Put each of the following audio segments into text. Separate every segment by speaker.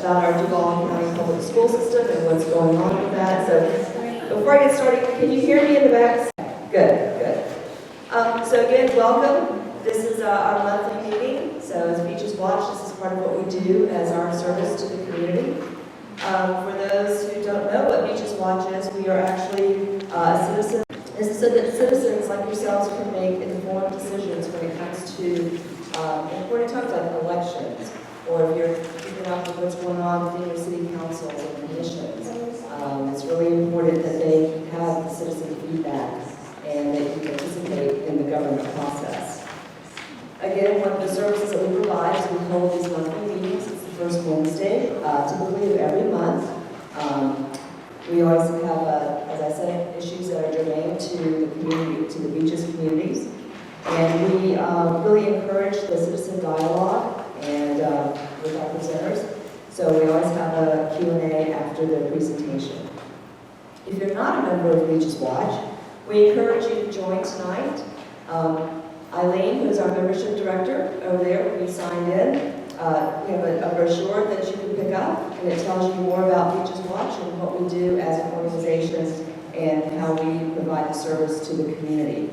Speaker 1: about our Duval County public school system and what's going on with that. So before I get started, can you hear me in the back? Good, good. So again, welcome. This is our monthly meeting. So as Beaches Watch, this is part of what we do as our service to the community. For those who don't know what Beaches Watch is, we are actually a citizen. This is so that citizens like yourselves can make informed decisions when it comes to important times like elections, or if you're keeping up with what's going on within your city councils and commissions. It's really important that they have the citizen feedback and that you participate in the government process. Again, one of the services that we provide is we hold these monthly meetings. It's the first Wednesday, typically of every month. We always have, as I said, issues that are germane to the community, to the beaches communities. And we really encourage the citizen dialogue and with our presenters. So we always have a Q&A after the presentation. If you're not a member of Beaches Watch, we encourage you to join tonight. Eileen, who's our membership director over there, we signed in. We have a brochure that you can pick up, and it tells you more about Beaches Watch and what we do as an organization and how we provide the service to the community.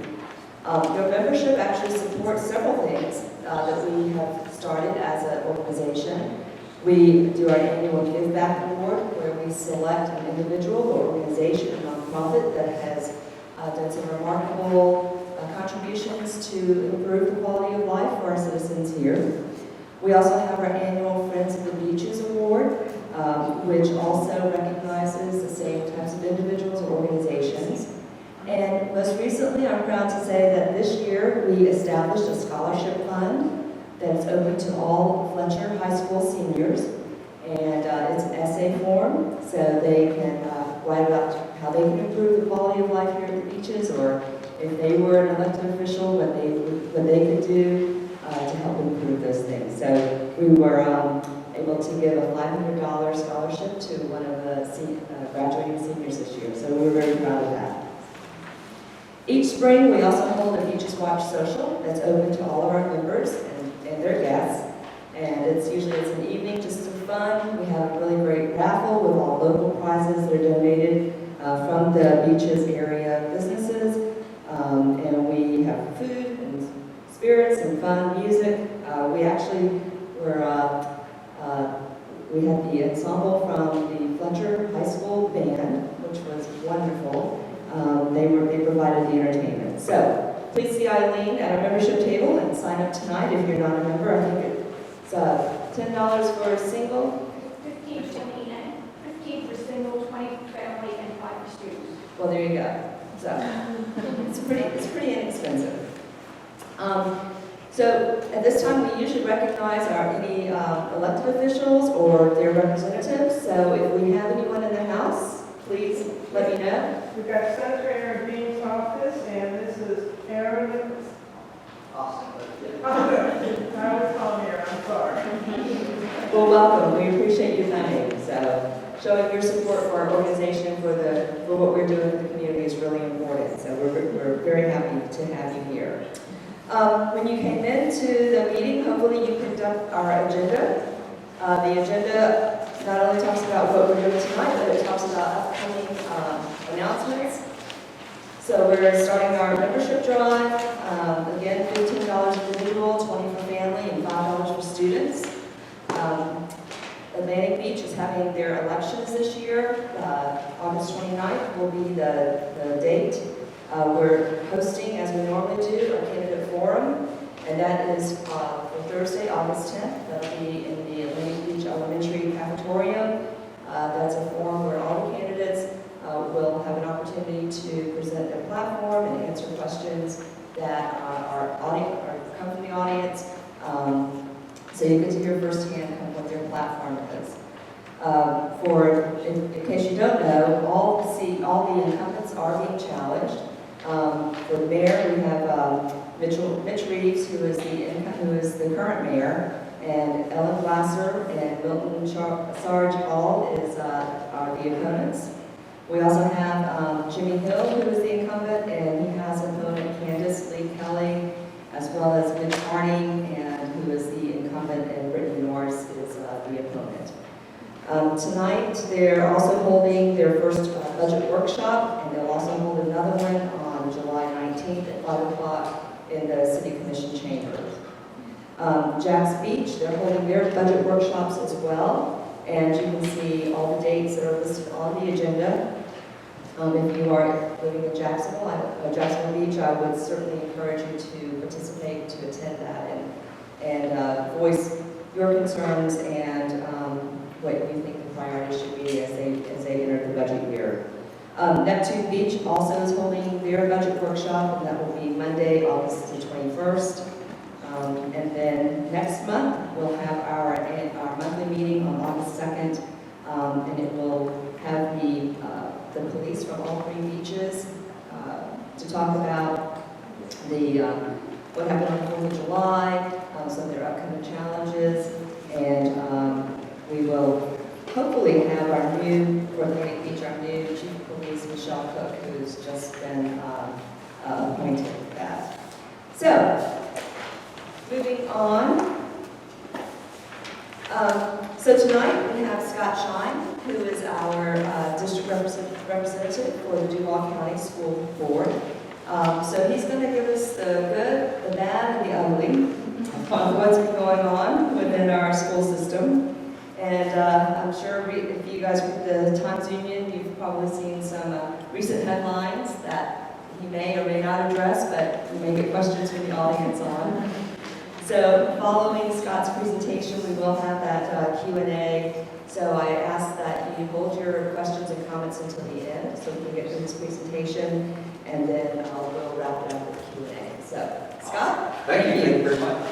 Speaker 1: Your membership actually supports several things that we have started as an organization. We do our annual Give Back Award, where we select an individual or organization or nonprofit that has done some remarkable contributions to improve the quality of life for our citizens here. We also have our annual Friends of the Beaches Award, which also recognizes the same types of individuals or organizations. And most recently, I'm proud to say that this year we established a scholarship fund that is open to all Fletcher High School seniors. And it's an essay form, so they can write about how they can improve the quality of life here at the beaches, or if they were an elected official, what they could do to help improve those things. So we were able to give a $500 scholarship to one of the graduating seniors this year, so we were very proud of that. Each spring, we also hold a Beaches Watch social that's open to all of our members and their guests. And it's an evening just for fun. We have a really great raffle with all local prizes that are donated from the beaches area businesses. And we have food and spirits and fun music. We actually we had the ensemble from the Fletcher High School band, which was wonderful. They provided the entertainment. So please see Eileen at our membership table and sign up tonight if you're not a member. I think it's $10 for a single.
Speaker 2: 15 for single, 20 for family, and 5 for students.
Speaker 1: Well, there you go. So it's pretty inexpensive. So at this time, we usually recognize any elected officials or their representatives. So if we have anyone in the house, please let me know.
Speaker 3: We've got Senator Aaron Dean's office, and this is Aaron.
Speaker 4: Awesome.
Speaker 3: I was calling here, I'm sorry.
Speaker 1: Well, welcome. We appreciate you coming. So showing your support for our organization, for what we're doing in the community is really important. So we're very happy to have you here. When you came into the meeting, hopefully you picked up our agenda. The agenda not only talks about what we're doing tonight, but it talks about upcoming announcements. So we're starting our membership drive. Again, $15 individual, $20 for family, and $5 for students. Atlantic Beach is having their elections this year. August 29th will be the date. We're hosting, as we normally do, a candidate forum, and that is for Thursday, August 10th. That'll be in the Atlantic Beach Elementary cafeteria. That's a forum where all the candidates will have an opportunity to present their platform and answer questions that come from the audience. So you get to hear firsthand what their platform is. In case you don't know, all the incumbents are being challenged. For the mayor, we have Mitch Reeves, who is the current mayor, and Ellen Glasser and Milton Sarge Hall are the opponents. We also have Jimmy Hill, who is the incumbent, and he has an opponent, Candace Lee Kelly, as well as Mitch Harding, and who is the incumbent, and Brittany Norris is the opponent. Tonight, they're also holding their first budget workshop, and they'll also hold another one on July 19th at 5 o'clock in the City Commission chambers. Jack's Beach, they're holding their budget workshops as well, and you can see all the dates that are listed on the agenda. If you are living in Jacksonville Beach, I would certainly encourage you to participate, to attend that, and voice your concerns and what you think the priorities should be as they enter the budget year. Neptune Beach also is holding their budget workshop, and that will be Monday, August the 21st. And then next month, we'll have our monthly meeting on August 2nd, and it will have the police from all three beaches to talk about what happened on the 4th of July, some of their upcoming challenges, and we will hopefully have our new, for the Beach, our new Chief of Police, Michelle Cook, who's just been appointed for that. So, moving on. So tonight we have Scott Shine, who is our district representative for the Duval County School Board. So he's going to give us the good, the bad, and the ugly on what's been going on within our school system. And I'm sure if you guys read the Times Union, you've probably seen some recent headlines that he may or may not address, but you may get questions from the audience on. So following Scott's presentation, we will have that Q&A. So I ask that you hold your questions and comments until the end so we can get through this presentation, and then we'll wrap it up with Q&A. So, Scott?
Speaker 4: Thank you very much.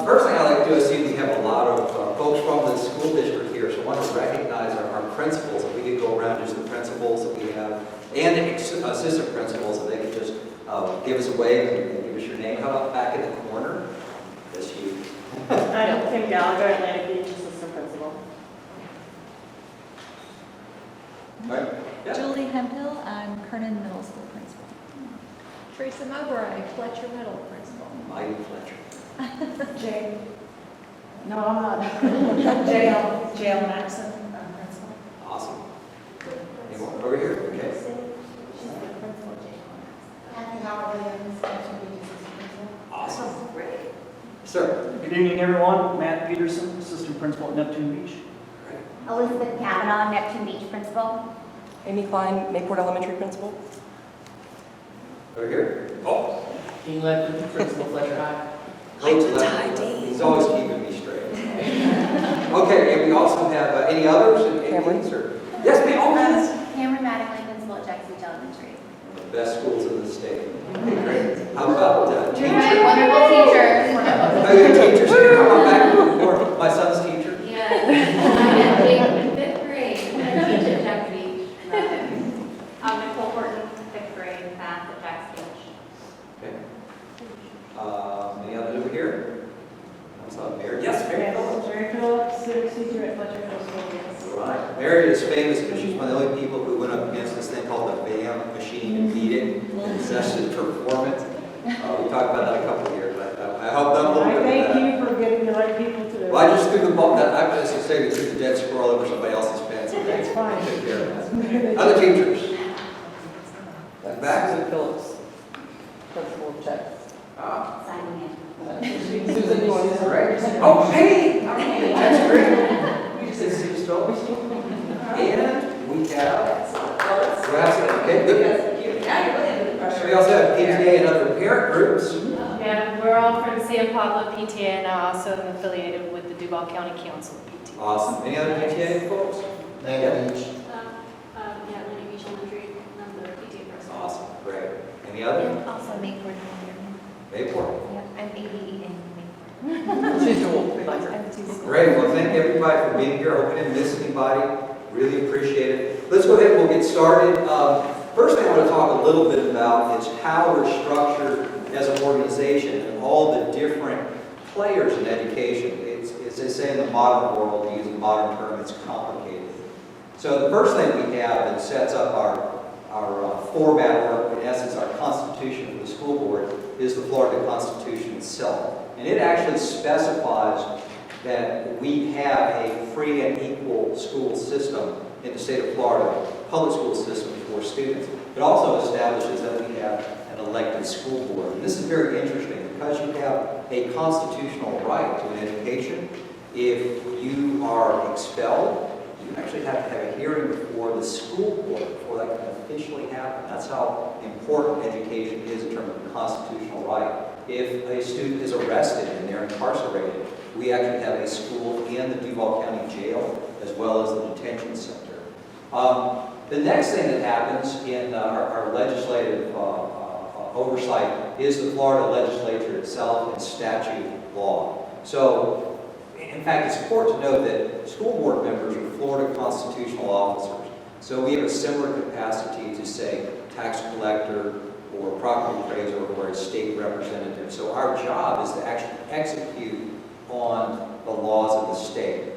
Speaker 4: First thing I'd like to do is see we have a lot of folks from the school district here, so I want to recognize our principals. If we could go around just the principals that we have, and assistant principals, if they could just give us a wave and give us your name. How about back in the corner? That's you.
Speaker 3: I'm Kim Gallagher, Atlantic Beach Assistant Principal.
Speaker 4: Right? Yeah.
Speaker 5: Julie Hemphill, I'm Kernan Middle School Principal.
Speaker 2: Teresa Mowbray, Fletcher Middle Principal.
Speaker 4: Mighty Fletcher.
Speaker 3: Jay. No, I'm not. J.L. Maxson, I'm Principal.
Speaker 4: Awesome. Anyone over here? Okay. Awesome.
Speaker 1: Great.
Speaker 4: Sir.
Speaker 6: Good evening, everyone. Matt Peterson, Assistant Principal at Neptune Beach.
Speaker 7: Elizabeth Kavanaugh, Neptune Beach Principal.
Speaker 8: Amy Klein, Mayport Elementary Principal.
Speaker 4: Over here. Oh.
Speaker 8: Dean Ledford, Principal, Fletcher High.
Speaker 4: He's always keeping me straight. Okay, and we also have any others?
Speaker 8: Cameron.
Speaker 4: Sir. Yes, ma'am. Oh, yes.
Speaker 7: Cameron Mattingly, Principal at Jackson Beach Elementary.
Speaker 4: The best schools in the state. Okay, great. How about teachers?
Speaker 7: Wonderful teachers.
Speaker 4: Oh, your teachers here. How about back before my son's teacher?
Speaker 7: Yes. I'm in fifth grade. I teach at Jackson Beach. I'm Nicole Horton, fifth grade, math at Jackson Beach.
Speaker 4: Okay. Any others over here? What's up, Mary? Yes, Mary.
Speaker 3: Jerry Phillips, civics teacher at Fletcher Middle School. Yes.
Speaker 4: Right. Mary is famous because she's one of the only people who went up against this thing called the BAM machine and beat it in session performance. We talked about that a couple of years, but I helped them a little
Speaker 3: I
Speaker 4: bit with that.
Speaker 3: thank you for getting the right people to
Speaker 4: Well, I just threw the ball. I was just saying, threw the dead squirrel over somebody else's fence. And
Speaker 3: That's fine.
Speaker 4: Took care of that. Other teachers. Back.
Speaker 8: Susan Phillips, Principal of Czech.
Speaker 7: Signing in.
Speaker 8: Susan, you want to
Speaker 4: Right. Oh, hey! All right. That's great. You just said Susan Phillips. And we have. Okay, good.
Speaker 1: Now you're really under the pressure.
Speaker 4: We also have PTA and other parent groups.
Speaker 9: Yeah, we're all from San Pablo PTA, and I also am affiliated with the Duval County Council of PTA.
Speaker 4: Awesome. Any other PTA folks?
Speaker 9: Yeah, Atlantic Beach Elementary, I'm the PTA president.
Speaker 4: Awesome. Great. Any other?
Speaker 5: And also Mayport.
Speaker 4: Mayport.
Speaker 5: Yep, I'm ADE in Mayport.
Speaker 8: She's dual. We like her.
Speaker 5: I'm two schools.
Speaker 4: Great. Well, thank everybody for being here. I hope we didn't miss anybody. Really appreciate it. Let's go ahead and we'll get started. First thing I want to talk a little bit about is how we're structured as an organization and all the different players in education. It's, as they say in the modern world, to use a modern term, it's complicated. So the first thing we have that sets up our format, or in essence our constitution for the school board, is the Florida Constitution itself. And it actually specifies that we have a free and equal school system in the state of Florida, public school system for students. It also establishes that we have an elected school board. And this is very interesting because you have a constitutional right to an education. If you are expelled, you actually have to have a hearing before the school board before that can officially happen. That's how important education is in terms of the constitutional right. If a student is arrested and they're incarcerated, we actually have a school in the Duval County Jail as well as the detention center. The next thing that happens in our legislative oversight is the Florida legislature itself and statute law. So, in fact, it's important to note that school board members are Florida constitutional officers. So we have a similar capacity to, say, tax collector or property appraiser or a state representative. So our job is to actually execute on the laws of the state.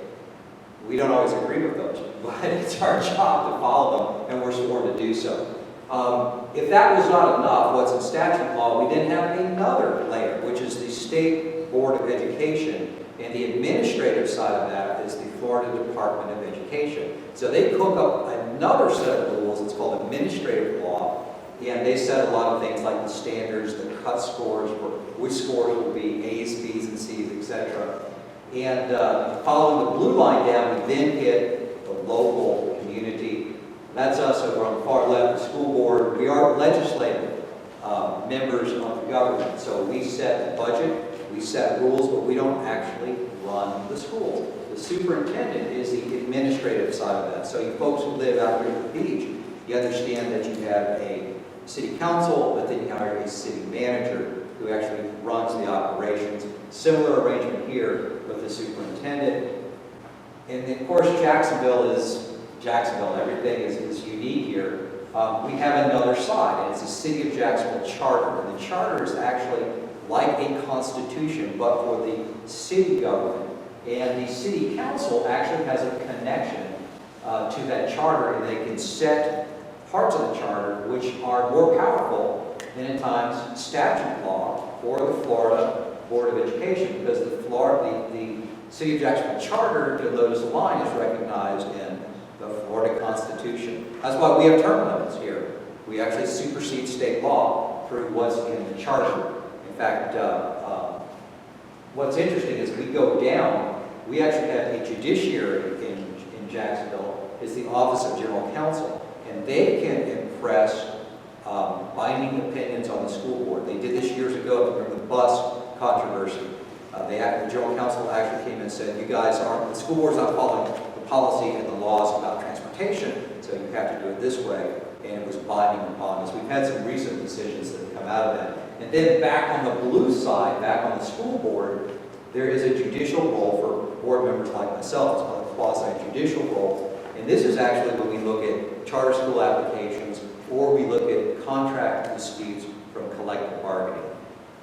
Speaker 4: We don't always agree with those, but it's our job to follow them, and we're sworn to do so. If that was not enough, what's in statute law, we then have another layer, which is the State Board of Education, and the administrative side of that is the Florida Department of Education. So they cook up another set of rules, it's called administrative law, and they set a lot of things like the standards, the cut scores, for which scores will be A's, B's, and C's, etc. And following the blue line down, we then hit the local community. That's us over on the far left, the school board. We are legislative members of the government. So we set the budget, we set rules, but we don't actually run the schools. The superintendent is the administrative side of that. So you folks who live out here at the beach, you understand that you have a city council, but then you have a city manager who actually runs the operations. Similar arrangement here with the superintendent. And of course, Jacksonville is Jacksonville. Everything is unique here. We have another side, and it's the City of Jacksonville Charter. And the charter is actually like a constitution, but for the city government. And the city council actually has a connection to that charter, and they can set parts of the charter which are more powerful than at times statute law or the Florida Board of Education, because the City of Jacksonville Charter, you'll notice the line is recognized in the Florida Constitution. That's why we have term limits here. We actually supersede state law through what's in the charter. In fact, what's interesting is we go down, we actually have a judiciary in Jacksonville. It's the Office of General Counsel, and they can impress binding opinions on the school board. They did this years ago, remember the bus controversy. The General Counsel actually came and said, you guys aren't, the school board's not following the policy and the laws about transportation, so you have to do it this way, and it was binding upon us. We've had some recent decisions that have come out of that. And then back on the blue side, back on the school board, there is a judicial role for board members like myself. It's called a quasi-judicial role. And this is actually when we look at charter school applications or we look at contract disputes from collective bargaining.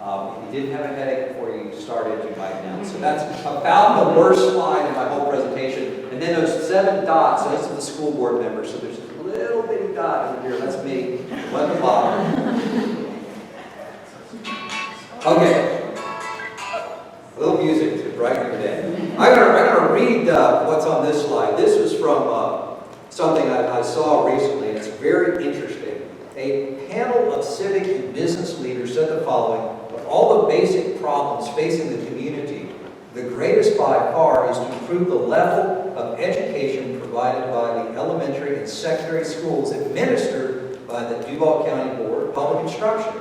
Speaker 4: If you didn't have a headache before you started, you might now. So that's about the worst slide in my whole presentation. And then those 7 dots, those are the school board members. So there's a little bitty dot over here. That's me, one at the bottom. Okay. A little music to brighten your day. I'm gonna read what's on this slide. This was from something I saw recently, and it's very interesting. A panel of civic and business leaders said the following: of all the basic problems facing the community, the greatest by far is to improve the level of education provided by the elementary and secondary schools administered by the Duval County Board of Public Instruction.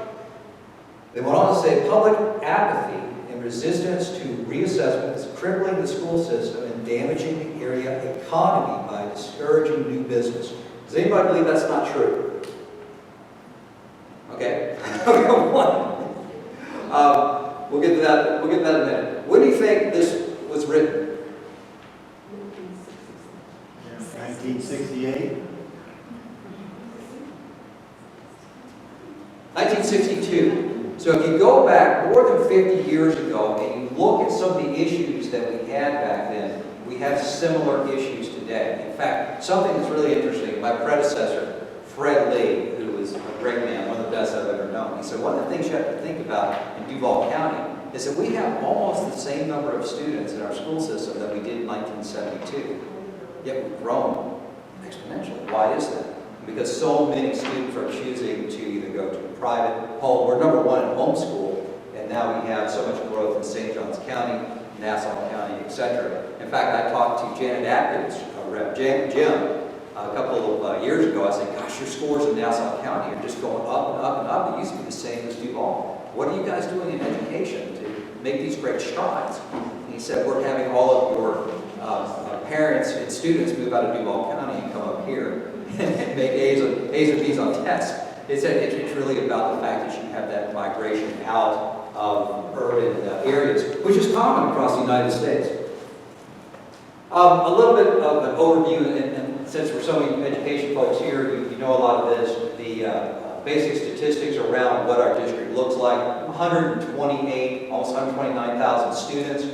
Speaker 4: They went on to say public apathy and resistance to reassessment is crippling the school system and damaging the area economy by discouraging new business. Does anybody believe that's not true? Okay. We'll get to that. We'll get to that in a minute. When do you think this was written?
Speaker 10: 1968.
Speaker 4: 1962. So if you go back more than 50 years ago and you look at some of the issues that we had back then, we have similar issues today. In fact, something that's really interesting, my predecessor, Fred Lee, who was a great man, one of the best I've ever known, he said, one of the things you have to think about in Duval County is that we have almost the same number of students in our school system that we did in 1972. Yet we've grown exponentially. Why is that? Because so many students are choosing to either go to private home. We're number one in homeschool, and now we have so much growth in St. Johns County, Nassau County, etc. In fact, I talked to Janet Atkins, Rep. Jim, a couple of years ago. I said, gosh, your scores in Nassau County are just going up and up and up. It used to be the same as Duval. What are you guys doing in education to make these great strides? And he said, we're having all of your parents and students move out of Duval County and come up here and make A's and B's on tests. They said it's really about the fact that you have that migration out of urban areas, which is common across the United States. A little bit of an overview, and since we're so many education folks here, you know a lot of this. The basic statistics around what our district looks like: 128, almost 129,000 students.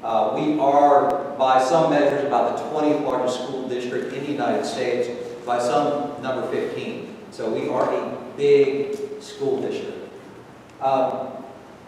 Speaker 4: We are, by some measures, about the 20th largest school district in the United States, by some number 15. So we are a big school district.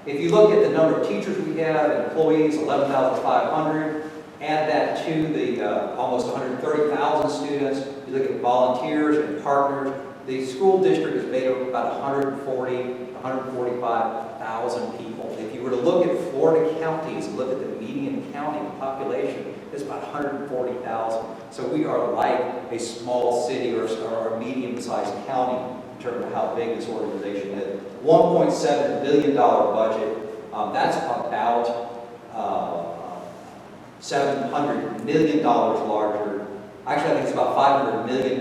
Speaker 4: If you look at the number of teachers we have, employees, 11,500, add that to the almost 130,000 students, you look at volunteers and partners, the school district is made up of about 145,000 people. If you were to look at Florida counties, look at the median county population, it's about 140,000. So we are like a small city or a medium-sized county in terms of how big this organization is. $1.7 billion budget, that's about $700 million larger. Actually, I think it's about $500 million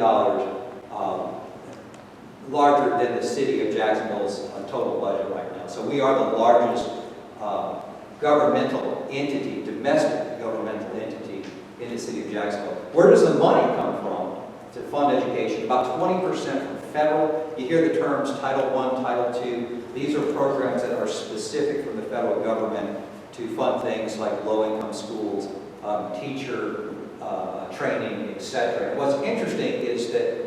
Speaker 4: larger than the city of Jacksonville's total budget right now. So we are the largest governmental entity, domestic governmental entity in the city of Jacksonville. Where does the money come from to fund education? About 20% from federal. You hear the terms Title I, Title II. These are programs that are specific from the federal government to fund things like low-income schools, teacher training, etc. And what's interesting is that,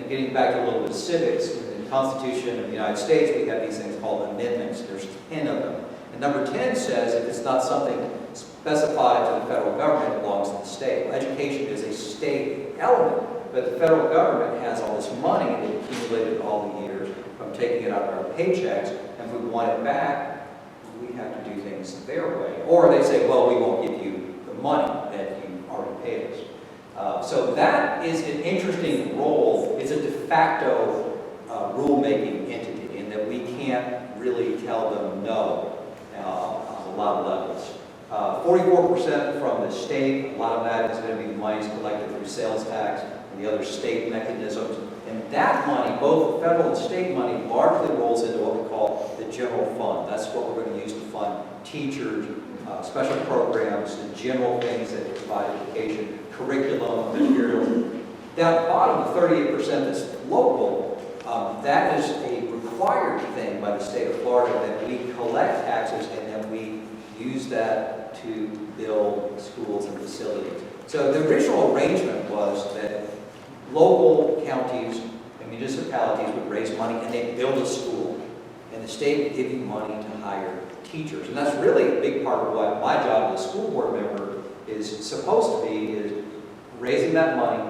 Speaker 4: getting back to a little bit of civics, in the Constitution of the United States, we have these things called amendments. There's 10 of them. And number 10 says if it's not something specified to the federal government, it belongs to the state. Well, education is a state element, but the federal government has all this money that they've accumulated all the years from taking it out of our paychecks, and if we want it back, we have to do things their way. Or they say, well, we won't give you the money that you already paid us. So that is an interesting role. It's a de facto rule-making entity in that we can't really tell them no on a lot of levels. 44% from the state. A lot of that is going to be monies collected through sales tax and the other state mechanisms. And that money, both federal and state money, largely rolls into what we call the general fund. That's what we're going to use to fund teachers, special programs, the general things that provide education, curriculum, materials. Down at the bottom, the 38% that's local, that is a required thing by the state of Florida, that we collect taxes and then we use that to build schools and facilities. So the original arrangement was that local counties and municipalities would raise money and they'd build a school. And the state would give you money to hire teachers. And that's really a big part of what my job as a school board member is supposed to be, is raising that money,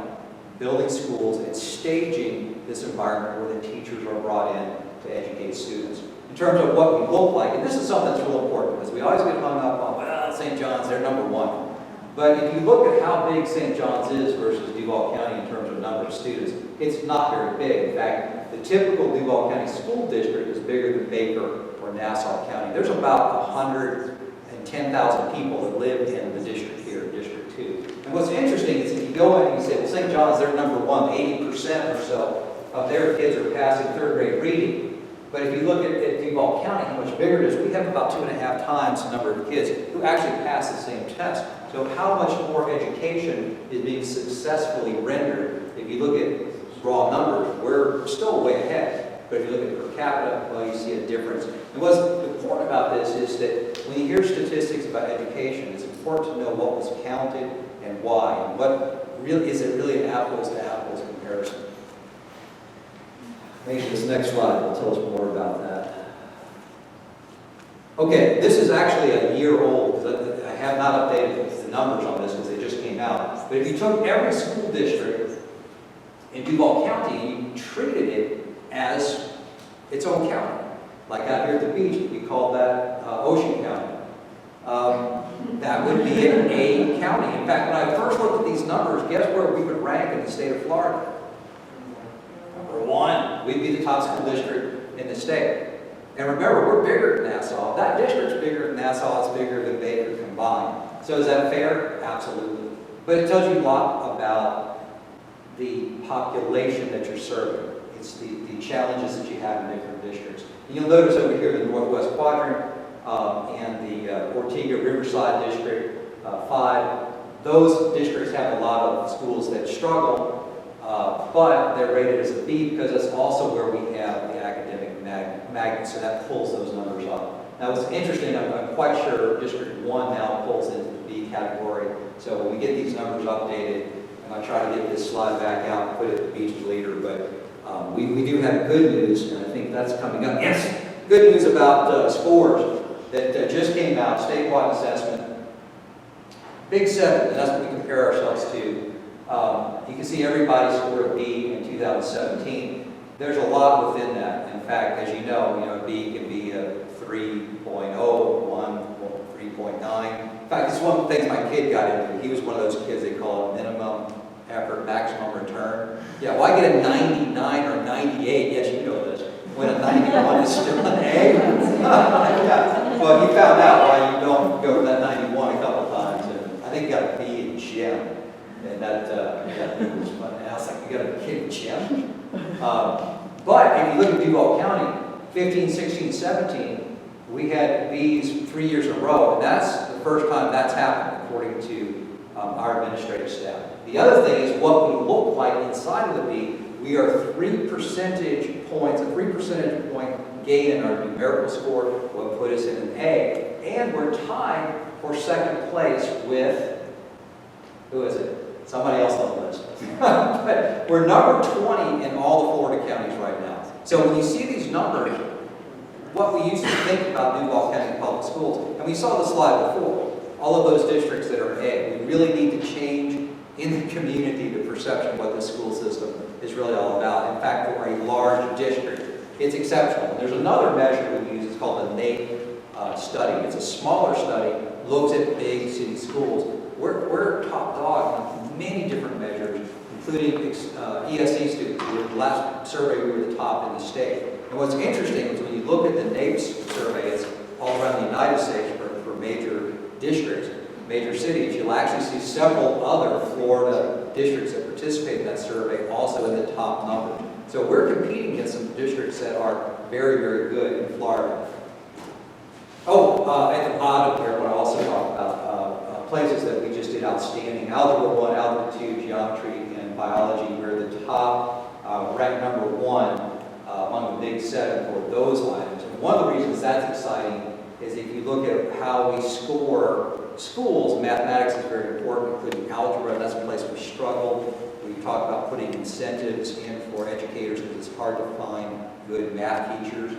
Speaker 4: building schools, and staging this environment where the teachers are brought in to educate students. In terms of what we look like, and this is something that's real important because we always get hung up on, well, St. John's, they're number one. But if you look at how big St. John's is versus Duval County in terms of number of students, it's not very big. In fact, the typical Duval County school district is bigger than Baker or Nassau County. There's about 110,000 people that live in the district here, District 2. And what's interesting is if you go in and you say, well, St. John's, they're number one, 80% or so of their kids are passing third grade reading. But if you look at Duval County, how much bigger it is, we have about 2.5 times the number of kids who actually pass the same test. So how much more education is being successfully rendered? If you look at raw numbers, we're still way ahead. But if you look at per capita, well, you see a difference. And what's important about this is that when you hear statistics about education, it's important to know what was counted and why. And what really is it really an apples to apples comparison? Maybe this next slide will tell us more about that. Okay, this is actually a numbers on this because they just came out. But if you took every school district in Duval County and you treated it as its own county, like out here at the beach, we call that Ocean County. That would be an A county. In fact, when I first looked at these numbers, guess where we would rank in the state of Florida? Number 1. We'd be the top school district in the state. And remember, we're bigger than Nassau. That district's bigger than Nassau. It's bigger than Baker combined. So is that fair? Absolutely. But it tells you a lot about the population that you're serving. It's the challenges that you have in different districts. And you'll notice over here the Northwest Quadrant and the Ortega Riverside District 5, those districts have a lot of schools that struggle, but they're rated as a B because that's also where we have the academic magnet, so that pulls those numbers up. Now what's interesting, I'm quite sure District 1 now pulls into the B category, so when we get these numbers updated, and I try to get this slide back out and put it at the beach leader, but we do have good news, and I think that's coming up. Yes, good news about scores that just came out, statewide assessment. Big 7, and that's what we compare ourselves to. You can see everybody scored a B in 2017. There's a lot within that. In fact, as you know, a B can be a 3.0, 1, 3.9. In fact, this is one of the things my kid got into. He was one of those kids they call it minimum effort, maximum return. Yeah, well, I get a 99 or 98. Yes, you know this. When a 91 is still an A. Yeah. Well, you found out why you don't go to that 91 a couple times. And I think you got a B in gem. And that was fun. And I was like, you got a kid in gem? But if you look at Duval County, 15, 16, 17, we had Bs 3 years in a row. And that's the first time that's happened, according to our administrative staff. The other thing is what we look like inside of the B. We are 3 percentage points, a 3 percentage point gain in our numerical score will put us in an A. And we're tied for second place with, who is it? Somebody else on the list. But we're number 20 in all the Florida counties right now. So when you see these numbers, what we used to think about Duval County Public Schools, and we saw the slide before, all of those districts that are A, we really need to change in the community the perception of what the school system is really all about. In fact, for a large district, it's exceptional. And there's another measure we use, it's called the NAEP study. It's a smaller study, looks at big city schools. We're top dog on many different measures, including ESE students. The last survey, we were the top in the state. And what's interesting is when you look at the NAEP survey, it's all around the United States for major districts, major cities. You'll actually see several other Florida districts that participate in that survey also in the top number. So we're competing against some districts that are very, very good in Florida. At the bottom here, what I also talk about, places that we just did outstanding. Algebra 1, Algebra 2, Geometry, and Biology. We're the top, ranked number 1 among the Big 7 for those items. And one of the reasons that's exciting is if you look at how we score schools, mathematics is very important, including algebra. That's a place we struggle. We talk about putting incentives in for educators because it's hard to find good math teachers.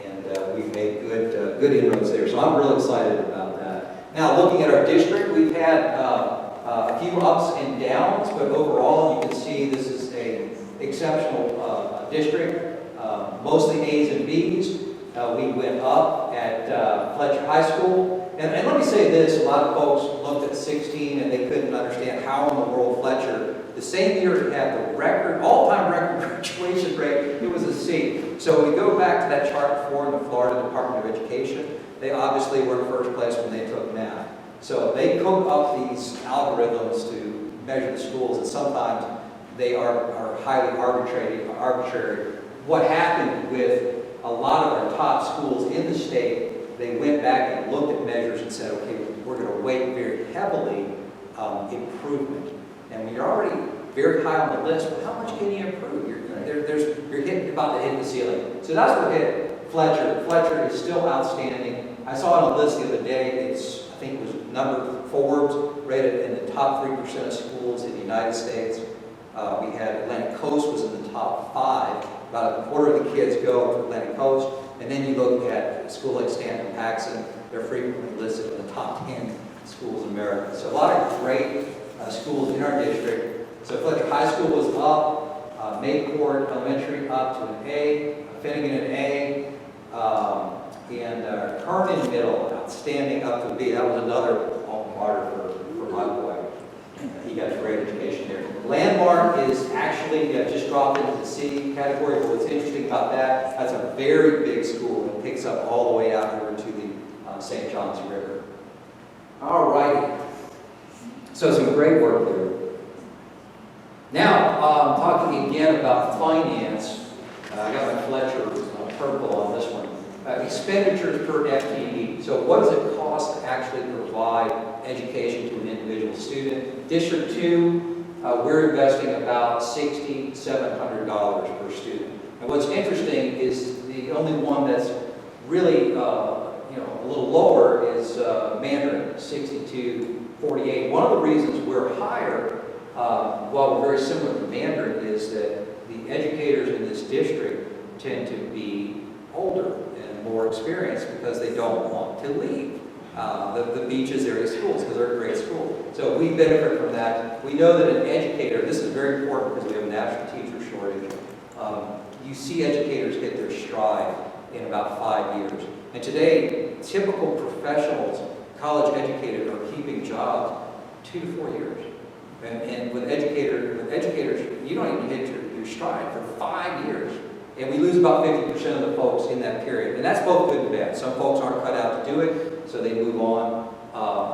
Speaker 4: And we've made good inroads there. So I'm really excited about that. Now, looking at our district, we've had a few ups and downs, but overall, you can see this is an exceptional district, mostly A's and B's. We went up at Fletcher High School. And let me say this, a lot of folks looked at 16 and they couldn't understand how in the world Fletcher, the same year it had the record, all-time record graduation rate, it was a C. So we go back to that chart before in the Florida Department of Education. They obviously were in first place when they took math. So they cook up these algorithms to measure the schools, and sometimes they are highly arbitrary. What happened with a lot of our top schools in the state, they went back and looked at measures and said, okay, we're going to weight very heavily improvement. And when you're already very high on the list, well, how much can you improve? You're about to hit the ceiling. So that's what hit Fletcher. Fletcher is still outstanding. I saw it on a list the other day. I think it was number Forbes rated in the top 3% of schools in the United States. We had Atlantic Coast was in the top 5. About a quarter of the kids go to Atlantic Coast. And then you look at a school like Stanton-Paxson, they're frequently listed in the top 10 schools in America. So a lot of great schools in our district. So Fletcher High School was up, Mayport Elementary up to an A, Finnegan an A, and Kernan Middle, outstanding, up to a B. That was another alma mater for my boy. He got a great education there. Landmark is actually just dropped into the C category, but what's interesting about that, that's a very big school. It picks up all the way out over to the St. Johns River. All righty. So some great work there. Now, talking again about finance, I got my Fletcher purple on this one. Expenditures per FTE. So what does it cost to actually provide education to an individual student? District 2, we're investing about $6,700 per student. And what's interesting is the only one that's really a little lower is Mandarin, $62.48. One of the reasons we're higher, while we're very similar to Mandarin, is that the educators in this district tend to be older and more experienced because they don't want to leave the beaches area schools because they're a great school. So we benefit from that. We know that an educator, this is very important because we have a national teacher shortage, you see educators hit their stride in about 5 years. And today, typical professionals, college educators, are keeping jobs 2 to 4 years. And with educators, you don't even hit your stride for 5 years. And we lose about 50% of the folks in that period. And that's both good and bad. Some folks aren't cut out to do it, so they move on.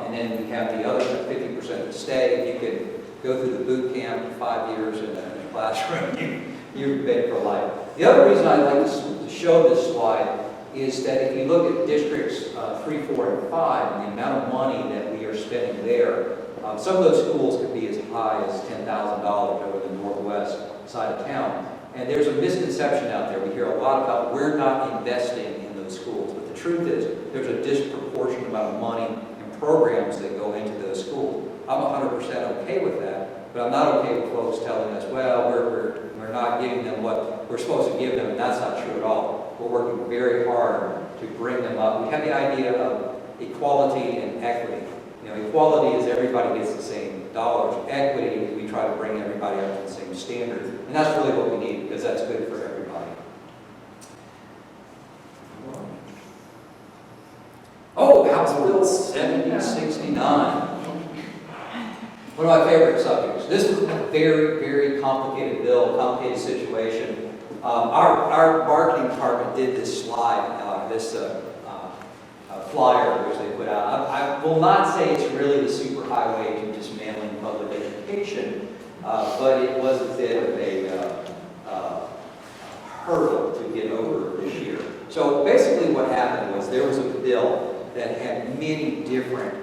Speaker 4: And then we have the other 50% that stay. You can go through the boot camp 5 years in a classroom. You're been for life. The other reason I like to show this slide is that if you look at districts 3, 4, and 5, and the amount of money that we are spending there, some of those schools could be as high as $10,000 over the northwest side of town. And there's a misconception out there. We hear a lot about we're not investing in those schools. But the truth is there's a disproportionate amount of money and programs that go into those schools. I'm 100% okay with that, but I'm not okay with folks telling us, well, we're not giving them what we're supposed to give them, and that's not true at all. We're working very hard to bring them up. We have the idea of equality and equity. Equality is everybody gets the same dollars. Equity is we try to bring everybody up to the same standard. And that's really what we need because that's good for everybody. Oh, House Bill 7069. One of my favorite subjects. This is a very, very complicated bill, complicated situation. Our marketing department did this slide, this flyer which they put out. I will not say it's really the super highway to dismantling public education, but it was a bit of a hurdle to get over this year. So basically what happened was there was a bill that had many different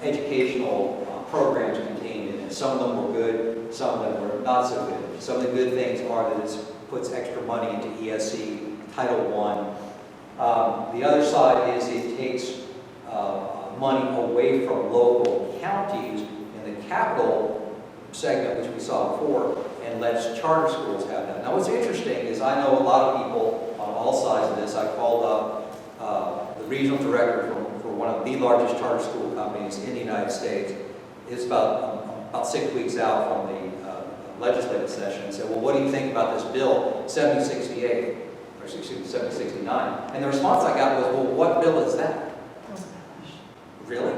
Speaker 4: educational programs contained in it. Some of them were good, some of them were not so good. Some of the good things are that it puts extra money into ESC, Title I. The other side is it takes money away from local counties in the capital segment, which we saw before, and lets charter schools have that. Now what's interesting is I know a lot of people on all sides of this. I called up the regional director for one of the largest charter school companies in the United States. It's about 6 weeks out from the legislative session and said, well, what do you think about this bill, 7068? Or 7069. And the response I got was, well, what bill is that? Really?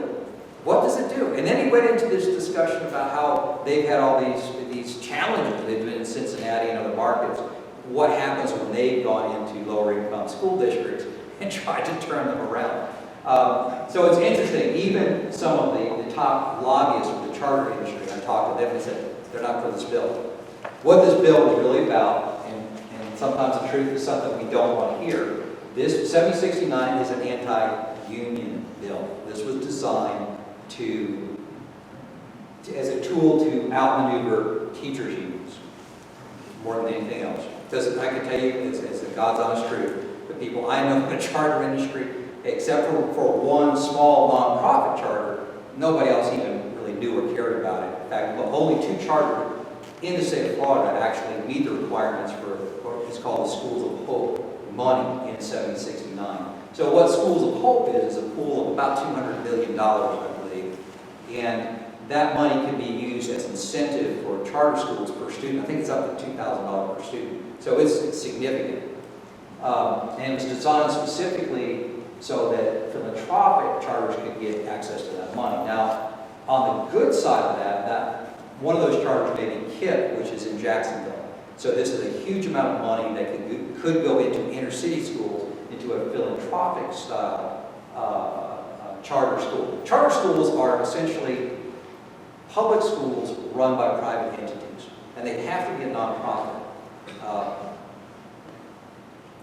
Speaker 4: What does it do? And then he went into this discussion about how they've had all these challenges. They've been in Cincinnati and other markets. What happens when they've gone into lower income school districts and tried to turn them around? So it's interesting. Even some of the top lobbyists for the charter industry, I talked to them and said, they're not for this bill. What this bill is really about, sometimes the truth is something we don't want to hear. This 7069 is an anti-union bill. This was designed as a tool to outmaneuver teachers' unions more than anything else. Because I can tell you, it's the God's honest truth. The people I know in the charter industry, except for one small nonprofit charter, nobody else even really knew or cared about it. In fact, only 2 charters in the state of Florida actually meet the requirements for it's called the Schools of Hope money in 7069. So what Schools of Hope is a pool of about $200 million, I believe. And that money can be used as incentive for charter schools per student. I think it's up to $2,000 per student. So it's significant. And it's designed specifically so that philanthropic charters could get access to that money. Now, on the good side of that one of those charters may be KIPP, which is in Jacksonville. So this is a huge amount of money that could go into inner city schools, into a philanthropic style charter school. Charter schools are essentially public schools run by private entities, and they have to be a nonprofit.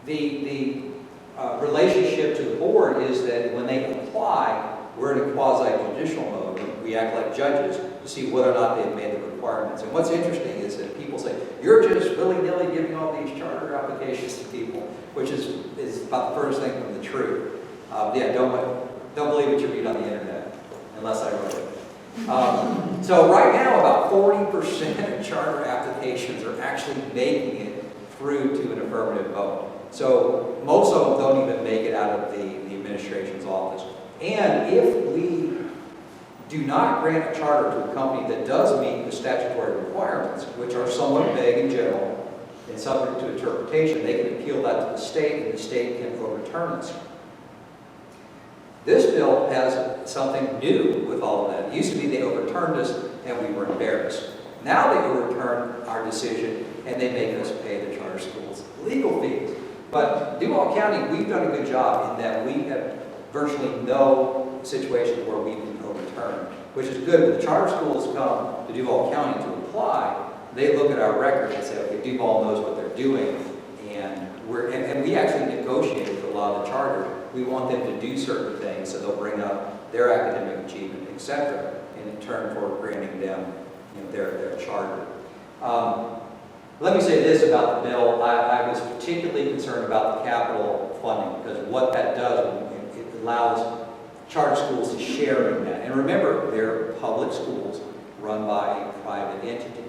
Speaker 4: The relationship to the board is that when they apply, we're in a quasi-judicial mode. We act like judges to see whether or not they've made the requirements. And what's interesting is that people say, you're just willy-nilly giving all these charter applications to people, which is about the furthest thing from the truth. Yeah, don't believe what you read on the internet, unless I wrote it. So right now, about 40% of charter applications are actually making it through to an affirmative vote. So most of them don't even make it out of the administration's office. And if we do not grant a charter to a company that does meet the statutory requirements, which are somewhat vague in general and subject to interpretation, they can appeal that to the state, and the state can overturn us. This bill has something new with all of that. It used to be they overturned us and we were embarrassed. Now they overturn our decision and they make us pay the charter schools legal fees. But Duval County, we've done a good job in that we have virtually no situations where we've been overturned, which is good. When the charter schools come to Duval County to apply, they look at our record and say, okay, Duval knows what they're doing, and we actually negotiated with a lot of the charters. We want them to do certain things, so they'll bring up their academic achievement, etc., in return for granting them, their charter. Let me say this about the bill. I was particularly concerned about the capital funding, because what that does, it allows charter schools to share in that. And remember, they're public schools run by a private entity.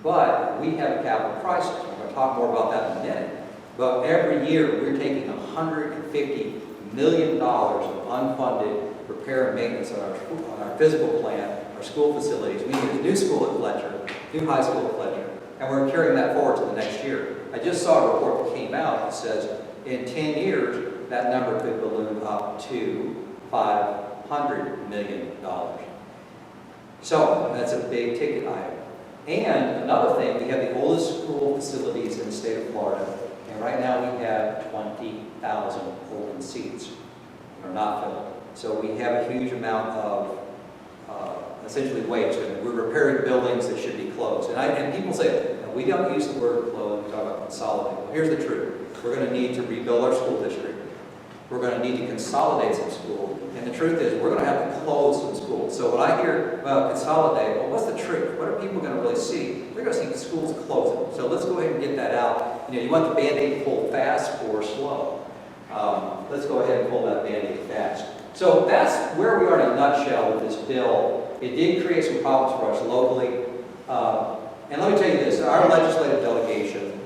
Speaker 4: But we have a capital crisis. We're going to talk more about that in a minute. But every year, we're taking $150 million of unfunded repair and maintenance on our physical plant, our school facilities. We need a new school at Fletcher, new high school at Fletcher, and we're carrying that forward to the next year. I just saw a report that came out that says in 10 years, that number could balloon up to $500 million. So that's a big ticket item. And another thing, we have the oldest school facilities in the state of Florida, and right now we have 20,000 open seats that are not filled. So we have a huge amount of essentially waste. And we're repairing buildings that should be closed. And people say, we don't use the word close, we talk about consolidate. Well, here's the truth. We're going to need to rebuild our school district. We're going to need to consolidate some schools. And the truth is, we're going to have to close some schools. So when I hear, well, consolidate, well, what's the truth? What are people going to really see? They're going to see the schools closing. So let's go ahead and get that out. You want the Band-Aid pulled fast or slow? Let's go ahead and pull that Band-Aid fast. So that's where we are in a nutshell with this bill. It did create some problems for us locally. And let me tell you this, our legislative delegation,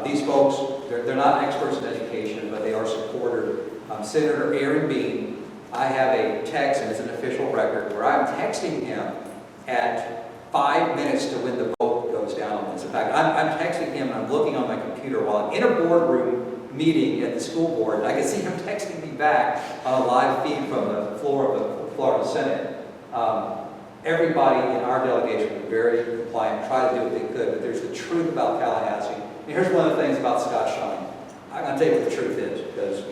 Speaker 4: these folks, they're not experts in education, but they are supporters. Senator Aaron Bean, I have a text, and it's an official record, where I'm texting him at 5 minutes to when the vote goes down on this. In fact, I'm texting him, and I'm looking on my computer while I'm in a boardroom meeting at the school board, and I can see him texting me back on a live feed from the floor of the Florida Senate. Everybody in our delegation was very compliant, tried to do what they could, but there's the truth about Tallahassee. And here's one of the things about Scott Shine. I'm going to tell you what the truth is, because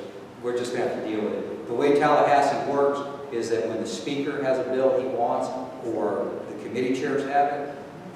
Speaker 4: we're just going to have to deal with it. The way Tallahassee works is that when the speaker has a bill he wants, or the committee chairs have it,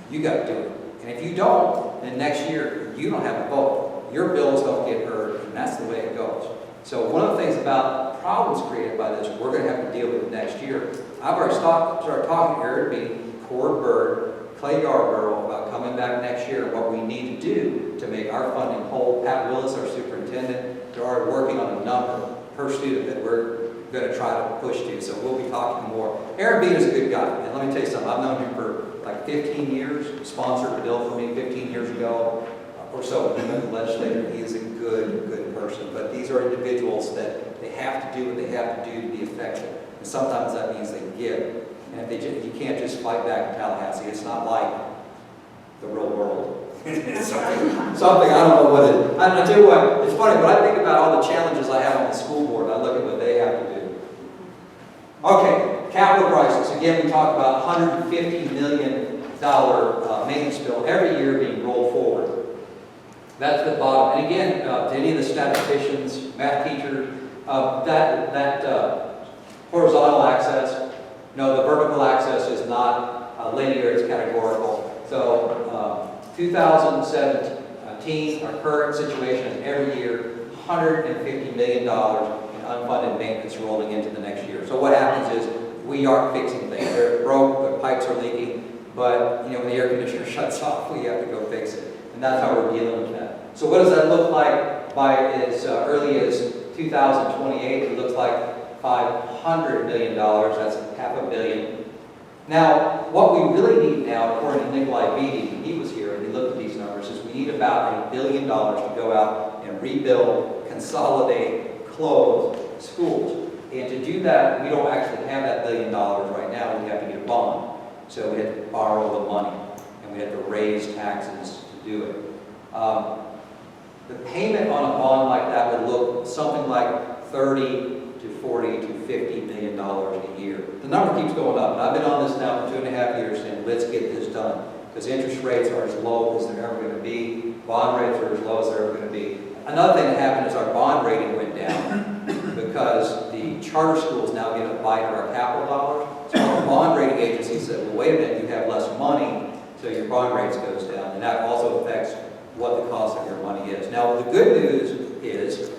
Speaker 4: you got to do it. And if you don't, then next year you don't have a vote. Your bills don't get heard, and that's the way it goes. So one of the things about problems created by this, we're going to have to deal with it next year. I've already started talking to Eric Bean, Cord Bird, Clay Yarborough about coming back next year and what we need to do to make our funding whole. Pat Willis, our superintendent, they're already working on a number per student that we're going to try to push to. So we'll be talking more. Aaron Bean is a good guy. And let me tell you something. I've known him for like 15 years. Sponsored a bill for me 15 years ago or so. He's been a legislator. He is a good person. But these are individuals that they have to do what they have to do to be effective. And sometimes that means they give And if you can't just fight back in Tallahassee. It's not like the real world. It's something, I don't know what it is. I tell you what, it's funny, when I think about all the challenges I have on the school board, I look at what they have to do. Okay, capital crisis. Again, we talked about $150 million maintenance bill every year being rolled forward. That's the bottom. And again, to any of the statisticians, math teachers, that horizontal axis, no, the vertical axis is not linear, it's categorical. So 2017, our current situation is every year $150 million in unfunded maintenance rolling into the next year. So what happens is we aren't fixing things. They're broke, the pipes are leaking, but when the air conditioner shuts off, we have to go fix it. And that's how we're dealing with that. So what does that look like by as early as 2028? It looks like $500 million. That's $500 million. Now, what we really need now, according to Nikolai Beatty, when he was here and he looked at these numbers, is we need about $1 billion to go out and rebuild, consolidate, close schools. And to do that, we don't actually have that $1 billion right now. We have to get a bond. So we have to borrow the money, and we have to raise taxes to do it. The payment on a bond like that would look something like 30 to 40 to $50 million a year. The number keeps going up, and I've been on this now for 2.5 years saying, let's get this done. Because interest rates are as low as they're ever going to be. Bond rates are as low as they're ever going to be. Another thing that happened is our bond rating went down because the charter schools now get a bite of our capital dollars. So the bond rating agency said, well, wait a minute, you have less money, so your bond rates goes down. And that also affects what the cost of your money is. Now, the good news is,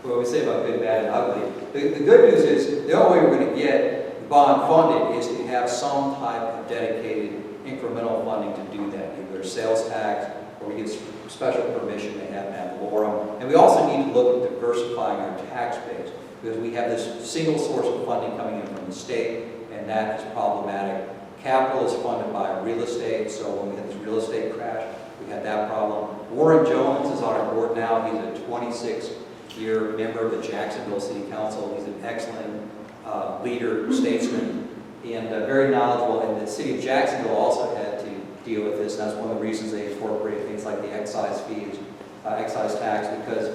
Speaker 4: what we say about good, bad, and ugly, the good news is the only way we're going to get the bond funded is to have some type of dedicated incremental funding to do that. Either sales tax, or we get special permission to have ad valorem. And we also need to look at diversifying our tax base, because we have this single source of funding coming in from the state, and that is problematic. Capital is funded by real estate, so when we had this real estate crash, we had that problem. Warren Jones is on our board now. He's a 26-year member of the Jacksonville City Council. He's an excellent leader, statesman, and very knowledgeable. And the city of Jacksonville also had to deal with this. And that's one of the reasons they incorporated things like the excise fees, excise tax, because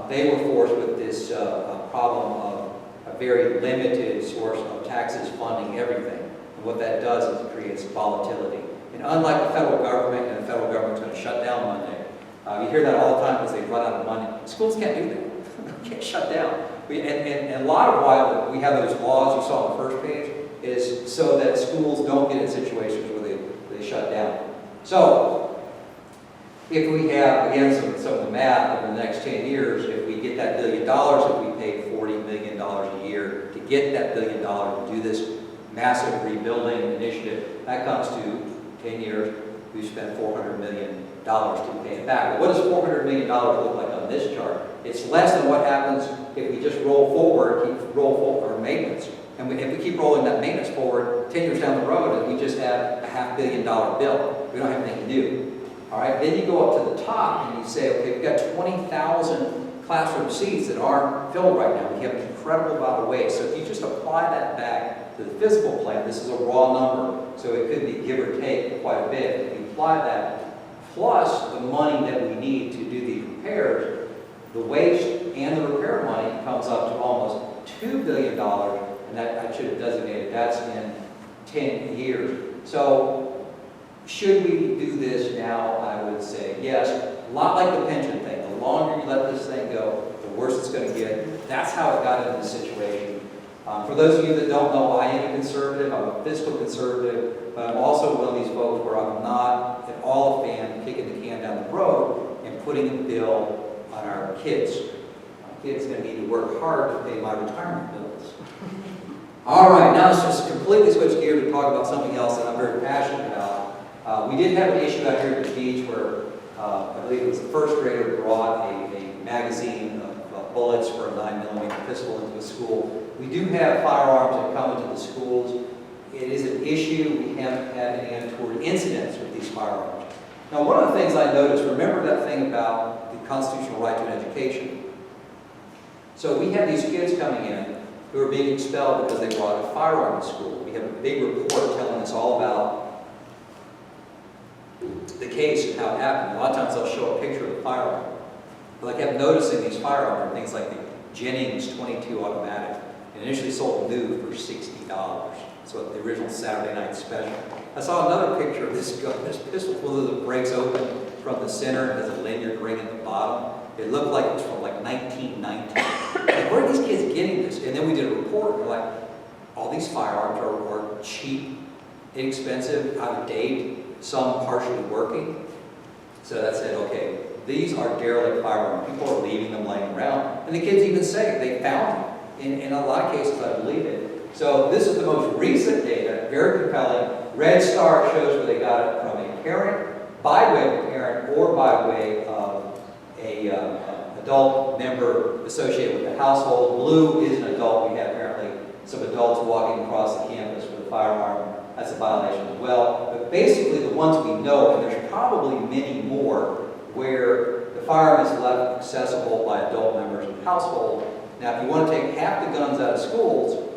Speaker 4: they were forced with this problem of a very limited source of taxes funding everything. And what that does is it creates volatility. And unlike the federal government, and the federal government's going to shut down Monday, you hear that all the time because they run out of money. Schools can't do that. They can't shut down. And a lot of why we have those laws you saw on the first page is so that schools don't get in situations where they shut down. So, if we have, again, some of the math over the next 10 years, if we get that $1 billion, if we pay $40 million a year to get that $1 billion to do this massive rebuilding initiative, that comes to 10 years, we've spent $400 million to pay it back. But what does $400 million look like on this chart? It's less than what happens if we just roll forward our maintenance. And if we keep rolling that maintenance forward 10 years down the road, and we just have a $500 million bill, we don't have anything to do. All right, then you go up to the top and you say, okay, we've got 20,000 classroom seats that aren't filled right now. We have an incredible amount of waste. So if you just apply that back to the physical plan, this is a raw number, so it could be give or take quite a bit. If you apply that, plus the money that we need to do these repairs, the waste and the repair money comes up to almost $2 billion, and that I should have designated, that's in 10 years. So should we do this now? I would say yes. A lot like the pension thing. The longer you let this thing go, the worse it's going to get. That's how it got into this situation. For those of you that don't know, I am a conservative. I'm a fiscal conservative, but I'm also one of these folks where I'm not at all a fan of kicking the can down the road and putting a bill on our kids. My kids are going to need to work hard to pay my retirement bills. All right, now let's just completely switch gears to talk about something else that I'm very passionate about. We did have an issue out here at the beach where I believe it was the first grader brought a magazine of bullets for a 9mm pistol into a school. We do have firearms that come into the schools. It is an issue. We haven't had any untoward incidents with these firearms. Now, one of the things I noticed, remember that thing about the constitutional right to an education? So we have these kids coming in, who are being expelled because they brought a firearm to school. We have a big report telling us all about the case and how it happened. A lot of times they'll show a picture of the firearm. But I kept noticing these firearms, things like the Jennings 22 automatic, and initially sold new for $60. So the original Saturday night special. I saw another picture of this gun, this pistol, one of the breaks open from the center and has a lanyard ring at the bottom. It looked like it was from like 1919. Like, where are these kids getting this? And then we did a report, and we're like, all these firearms are cheap, inexpensive, out of date, some partially working. So that said, okay, these are derelict firearms. People are leaving them laying around. And the kids even say they found them. In a lot of cases, I believe it. So this is the most recent data, very compelling. Red star shows where they got it from a parent, by way of a parent, or by way of a adult member associated with the household. Blue is an adult. We had apparently some adults walking across the campus with a firearm. That's a violation as well. But basically the ones we know, and there's probably many more, where the firearm is left accessible by adult members of the household. Now, if you want to take half the guns out of schools,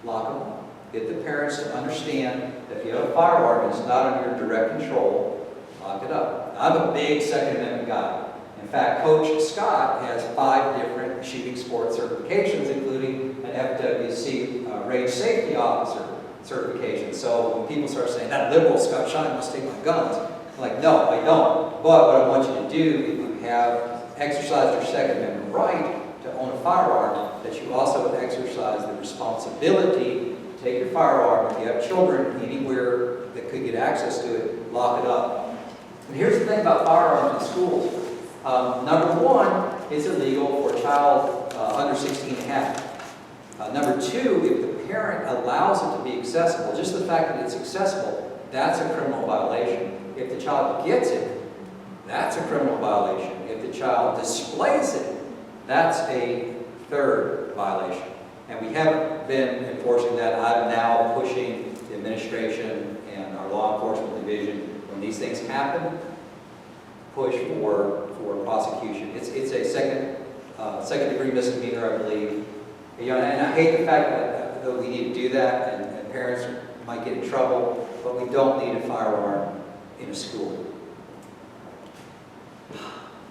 Speaker 4: lock them up. Get the parents to understand that if you have a firearm and it's not under your direct control, lock it up. Now, I'm a big Second Amendment guy. In fact, Coach Scott has 5 different shooting sport certifications, including an FWC range safety officer certification. So when people start saying, that liberal Scott Shine must take my guns, I'm like, no, I don't. But what I want you to do, if you have exercised your Second Amendment right to own a firearm, that you also exercise the responsibility to take your firearm. If you have children anywhere that could get access to it, lock it up. And here's the thing about firearms in schools. Number one, it's illegal for a child under 16 and a half. Number two, if the parent allows it to be accessible, just the fact that it's accessible, that's a criminal violation. If the child gets it, that's a criminal violation. If the child displays it, that's a third violation. And we haven't been enforcing that. I'm now pushing the administration and our law enforcement division, when these things happen, push for prosecution. It's a second degree misdemeanor, I believe. You know, and I hate the fact that we need to do that, and parents might get in trouble, but we don't need a firearm in a school.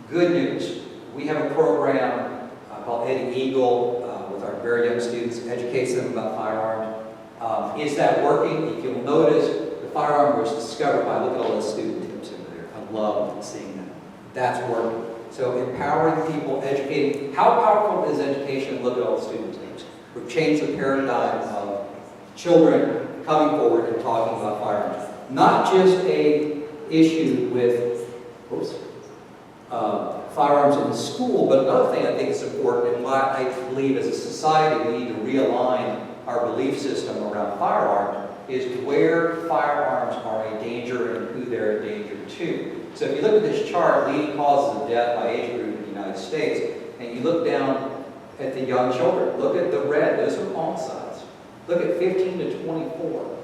Speaker 4: Good news. We have a program called Eddie Eagle with our very young students, educates them about firearms. Is that working? If you'll notice, the firearm was discovered by, look at all those student tips in there. I love seeing that. That's working. So empowering people, educating. How powerful is education? Look at all the student teams. We've changed the paradigm of children coming forward and talking about firearms. Not just a issue with firearms in the school, but another thing I think is important, and why I believe as a society we need to realign our belief system around firearms, is where firearms are a danger and who they're a danger to. So if you look at this chart, leading causes of death by age group in the United States, and you look down at the young children, look at the red, those are homicides. Look at 15 to 24,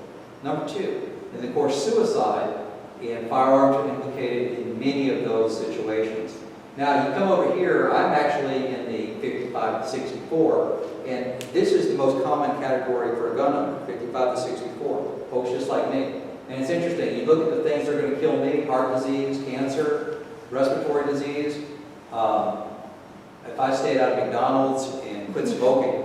Speaker 4: number 2. And of course, suicide and firearms are implicated in many of those situations. Now, you come over here, I'm actually in the 55 to 64, and this is the most common category for a gun owner, 55 to 64, folks just like me. And it's interesting, you look at the things that are going to kill me, heart disease, cancer, respiratory disease. If I stayed out of McDonald's and quit smoking,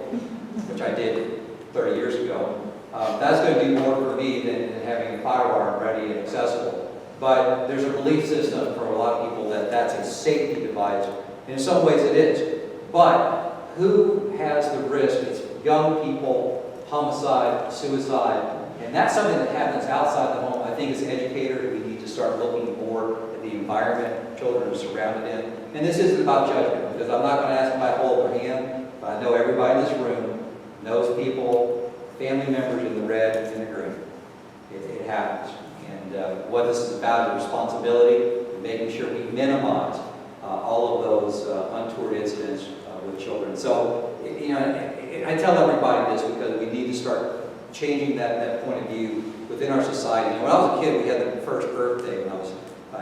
Speaker 4: which I did 30 years ago, that's going to do more for me than having a firearm ready and accessible. But there's a belief system for a lot of people that that's a safety device. And in some ways it is. But who has the risk? It's young people, homicide, suicide. And that's something that happens outside the home. I think as educators, we need to start looking more at the environment children are surrounded in. And this isn't about judgment, because I'm not going to ask them to hold their hand, but I know everybody in this room knows people, family members in the red and the green. It happens. And what this is about is responsibility, and making sure we minimize all of those untoward incidents with children. So, you know, I tell everybody this because we need to start changing that point of view within our society. And when I was a kid, we had the first Earth Day when I was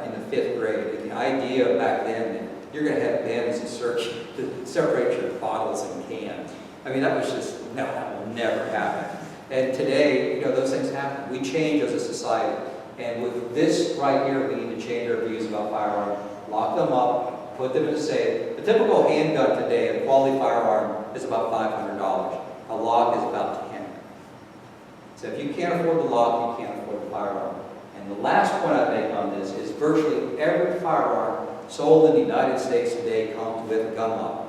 Speaker 4: in the 5th grade. And the idea back then that you're going to have bins to separate your bottles and cans. I mean, that was just, no, that will never happen. And today, those things happen. We change as a society. And with this right here, we need to change our views about firearms, lock them up, put them in a safe. The typical handgun today, a quality firearm, is about $500. A lock is about $10. So if you can't afford the lock, you can't afford the firearm. And the last point I make on this is virtually every firearm sold in the United States today comes with a gun lock.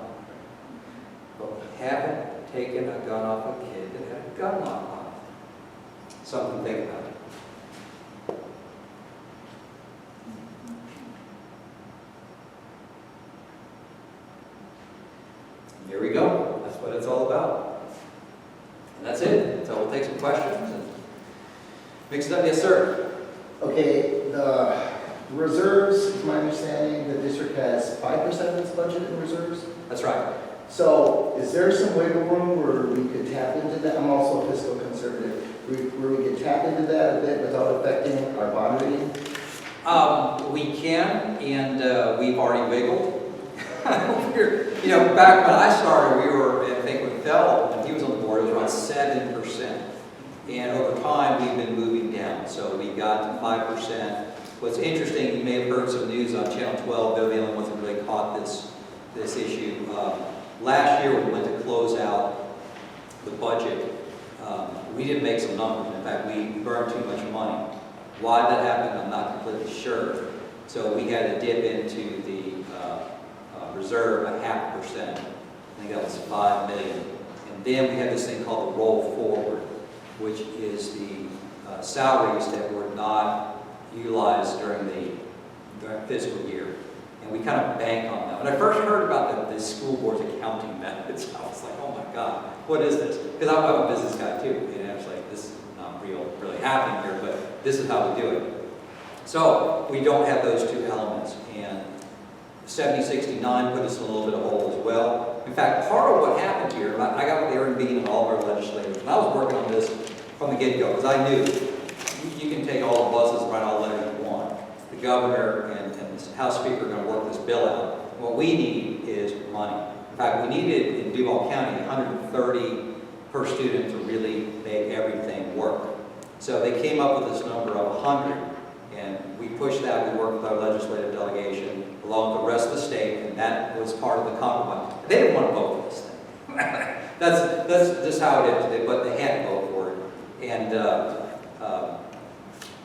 Speaker 4: But we haven't taken a gun off a kid that had a gun lock on it. Something to think about. Here we go. That's what it's all about. And that's it. So we'll take some questions and mix it up. Yes, sir.
Speaker 10: Okay, the reserves, is my understanding, the district has 5% of its budget in reserves.
Speaker 4: That's right.
Speaker 10: So is there some wiggle room where we could tap into that? I'm also a fiscal conservative. Where we could tap into that a bit without affecting our bond rating?
Speaker 4: We can, and we've already wiggled. Back when I started, we were, I think with Duval, when he was on the board, it was around 7%. And over time, we've been moving down. So we got to 5%. What's interesting, you may have heard some news on Channel 12, they're the only ones that really caught this issue. Last year, we went to close out the budget. We didn't make some numbers. In fact, we burned too much money. Why that happened, I'm not completely sure. So we had to dip into the reserve 0.5%. I think that was $5 million. And then we had this thing called the roll forward, which is the salaries that were not utilized during the fiscal year. And we kind of bank on that. When I first heard about the school board's accounting methods, I was like, oh my God, what is this? Because I'm a business guy too. And I was like, this is not really happening here, but this is how we do it. So we don't have those two elements. And 7069 put us in a little bit of hole as well. In fact, part of what happened here, I got with Aaron Bean and all of our legislators, and I was working on this from the get-go, because I knew you can take all the buses and write all the letters you want. The governor and the House Speaker are going to work this bill out. What we need is money. In fact, we needed in Duval County 130 per student to really make everything work. So they came up with this number of 100, and we pushed that. We worked with our legislative delegation along with the rest of the state, and that was part of the compromise. They didn't want to vote for this thing. that's just how it is, but they had to vote for it. And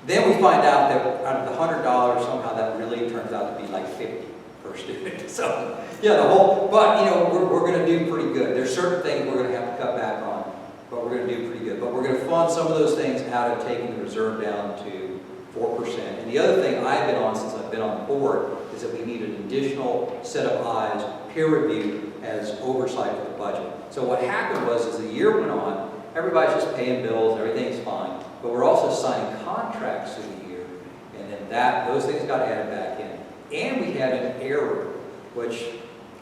Speaker 4: then we find out that out of the $100, somehow that really turns out to be like 50 per student. So, yeah, but we're going to do pretty good. There's certain things we're going to have to cut back on, but we're going to do pretty good. But we're going to fund some of those things out of taking the reserve down to 4%. And the other thing I've been on since I've been on the board is that we need an additional set of eyes, peer review, as oversight of the budget. So what happened was, as the year went on, everybody's just paying bills, everything's fine, but we're also signing contracts through the year, and then those things got added back in. And we had an error, which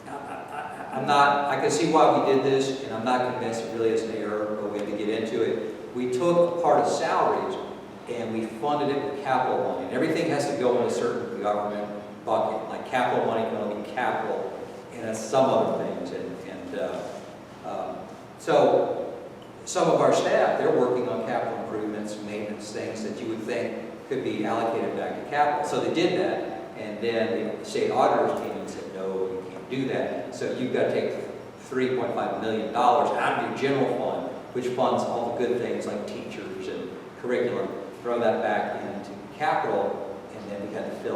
Speaker 4: I can see why we did this, and I'm not convinced it really is an error, but we have to get into it. We took a part of salaries, and we funded it with capital money. And everything has to go in a certain government bucket. Like capital money can only be capital, and that's some other things. So some of our staff, they're working on capital improvements, maintenance, things that you would think could be allocated back to capital. So they did that, and then the state auditors came and said, no, you can't do that. So you've got to take $3.5 million out of your general fund, which funds all the good things like teachers and curriculum, throw that back into capital, and then we had to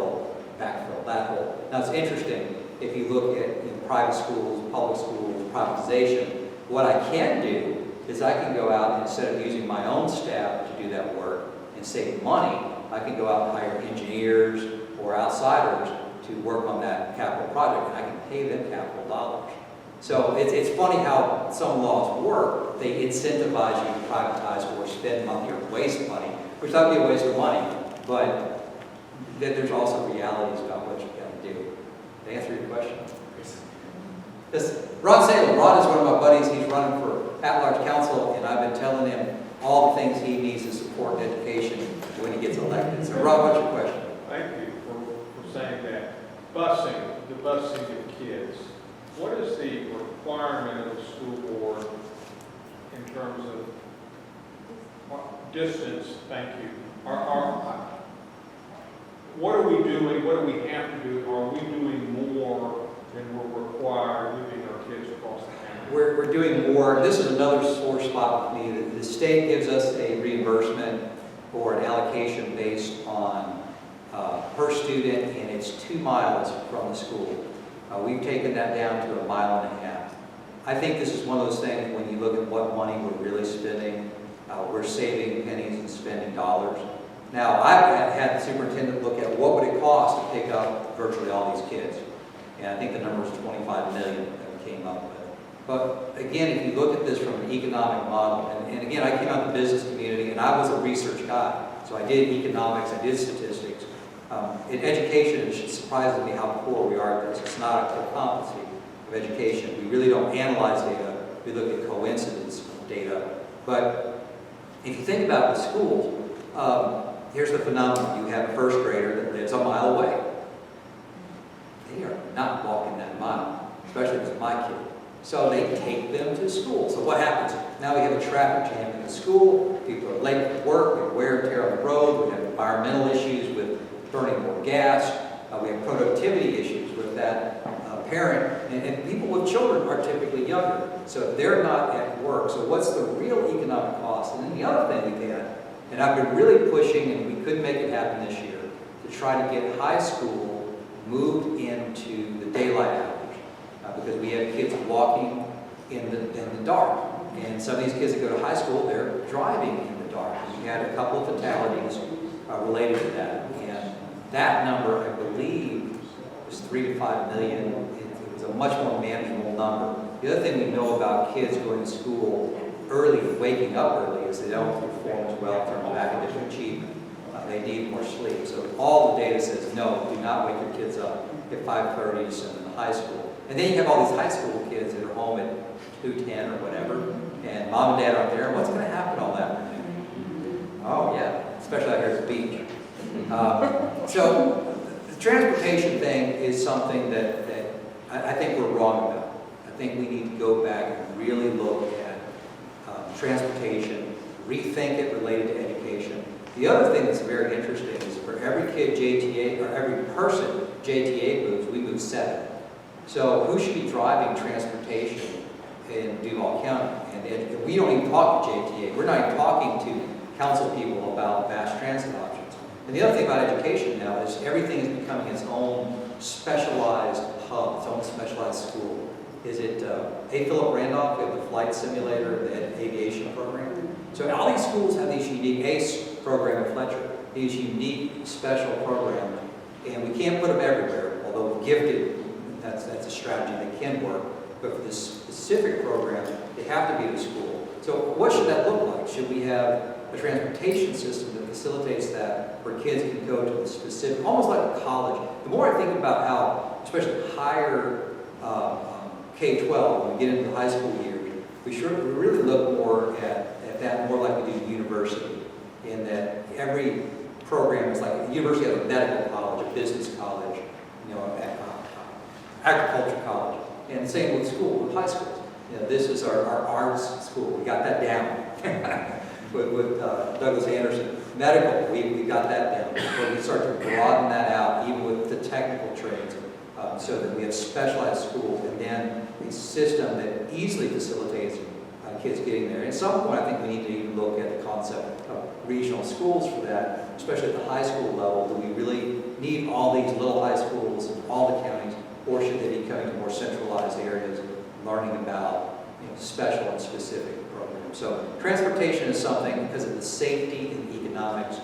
Speaker 4: backfill that hole. Now it's interesting, if you look at private schools, public schools, privatization, what I can do is I can go out, and instead of using my own staff to do that work and save money, I can go out and hire engineers or outsiders to work on that capital project, and I can pay them capital dollars. So it's funny how some laws work. They incentivize you to privatize or spend money or waste money, which that would be a waste of money, but then there's also realities about what you got to do. To answer your question? This, Ron Salem. Ron is one of my buddies. He's running for at-large council, and I've been telling him all the things he needs to support in education when he gets elected. So Ron, what's your question?
Speaker 11: Thank you for saying that. The busing of kids. What is the requirement of the school board in terms of distance, thank you. What are we doing, what do we have to do? Are we doing more than we're required moving our kids across the county?
Speaker 4: We're doing more. This is another sore spot with me. The state gives us a reimbursement or an allocation based on per student, and it's 2 miles from the school. We've taken that down to 1.5 miles. I think this is one of those things when you look at what money we're really spending, we're saving pennies and spending dollars. Now, I've had the superintendent look at what would it cost to pick up virtually all these kids. And I think the number is 25 million that we came up with. But again, if you look at this from an economic model, and again, I came out of the business community and I was a research guy. So I did economics, I did statistics. In education, it surprises me how poor we are at this. It's not a core competency of education. We really don't analyze data. We look at coincidence of data. But if you think about the schools, here's the phenomenon. You have a first grader that lives a mile away. They are not walking that mile, especially if it's my kid. So they take them to school. So what happens? Now we have a traffic jam in the school. People are late for work. We have wear and tear on the road. We have environmental issues with burning more gas. We have productivity issues with that parent. And people with children are typically younger. So they're not at work. So what's the real economic cost? And then the other thing we've had, and I've been really pushing, and we couldn't make it happen this year, to try to get high school moved into the daylight hours. Because we have kids walking in the dark. And some of these kids that go to high school, they're driving in the dark. We had a couple of fatalities related to that. And that number, I believe, was 3 to 5 million. It was a much more manageable number. The other thing we know about kids going to school early, waking up early, is they don't perform as well in terms of academic achievement. They need more sleep. So all the data says, no, do not wake your kids up at 5:30 to send them to high school. And then you have all these high school kids that are home at 2:10 or whatever, and mom and dad aren't there. What's going to happen all afternoon? Oh, yeah, especially out here at the beach. So the transportation thing is something that I think we're wrong about. I think we need to go back and really look at transportation, rethink it related to education. The other thing that's very interesting is for every kid JTA, or every person JTA moves, we move 7. So who should be driving transportation in Duval County? And we don't even talk to JTA. We're not even talking to council people about mass transit options. And the other thing about education now is everything is becoming its own specialized hub, its own specialized school. Is it A. Philip Randolph, we have the flight simulator, the aviation program. So all these schools have these unique ACE program at Fletcher, these unique special programs. And we can't put them everywhere, although gifted, that's a strategy that can work. But for this specific program, they have to be at a school. So what should that look like? Should we have a transportation system that facilitates that, where kids can go to the specific, almost like a college? The more I think about how, especially higher K-12, when we get into the high school years, we really look more at that more like we do university, in that every program is like a university has a medical college, a business college, agriculture college, and the same with school, with high schools. This is our arts school. We got that down with Douglas Anderson. Medical, we got that down. But we start to broaden that out, even with the technical trades, so that we have specialized schools, and then a system that easily facilitates kids getting there. At some point, I think we need to even look at the concept of regional schools for that, especially at the high school level. Do we really need all these little high schools in all the counties, or should they be coming to more centralized areas, learning about special and specific programs? So transportation is something, because of the safety and economics,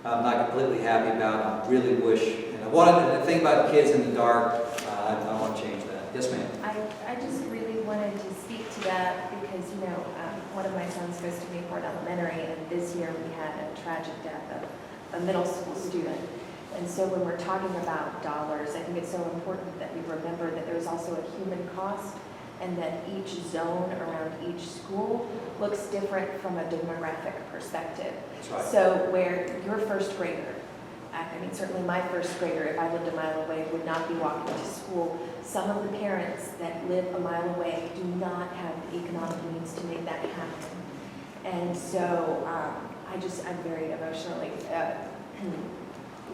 Speaker 4: I'm not completely happy about. I really wish, and I wanted to think about kids in the dark. I want to change that. Yes, ma'am.
Speaker 12: I just really wanted to speak to that because, one of my sons goes to Mayport Elementary, and this year we had a tragic death of a middle school student. And so when we're talking about dollars, I think it's so important that we remember that there's also a human cost, and that each zone around each school looks different from a demographic perspective.
Speaker 4: That's right.
Speaker 12: So where your first grader I mean, certainly my first grader, if I lived a mile away, would not be walking to school. Some of the parents that live a mile away do not have the economic means to make that happen. And so I'm very emotionally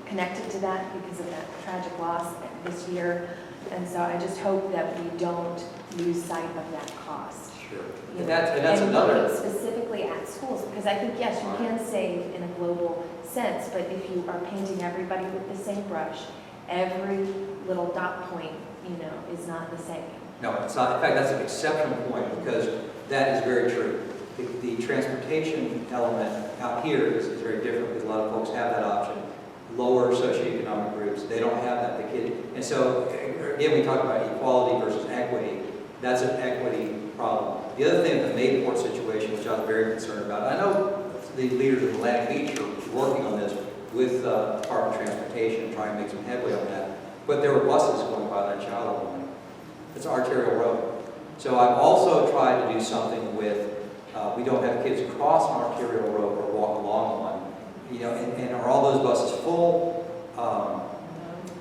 Speaker 12: connected to that because of that tragic loss this year. And so I just hope that we don't lose sight of that cost.
Speaker 4: Sure.
Speaker 12: You
Speaker 4: And
Speaker 12: know,
Speaker 4: that's another.
Speaker 12: looking specifically at schools, because I think, yes, you can save in a global sense, but if you are painting everybody with the same brush, every little dot point, is not the same.
Speaker 4: No, it's not. In fact, that's an exceptional point because that is very true. The transportation element out here is very different because a lot of folks have that option. Lower socioeconomic groups, they don't have that. And so, again, we talk about equality versus equity. That's an equity problem. The other thing, the Mayport situation, which I was very concerned about, I know the leaders of Atlantic Beach are working on this with Department of Transportation, trying to make some headway on that. But there were buses going by that child line. It's arterial road. So I've also tried to do something with, we don't have kids cross an arterial road or walk along one. And are all those buses full?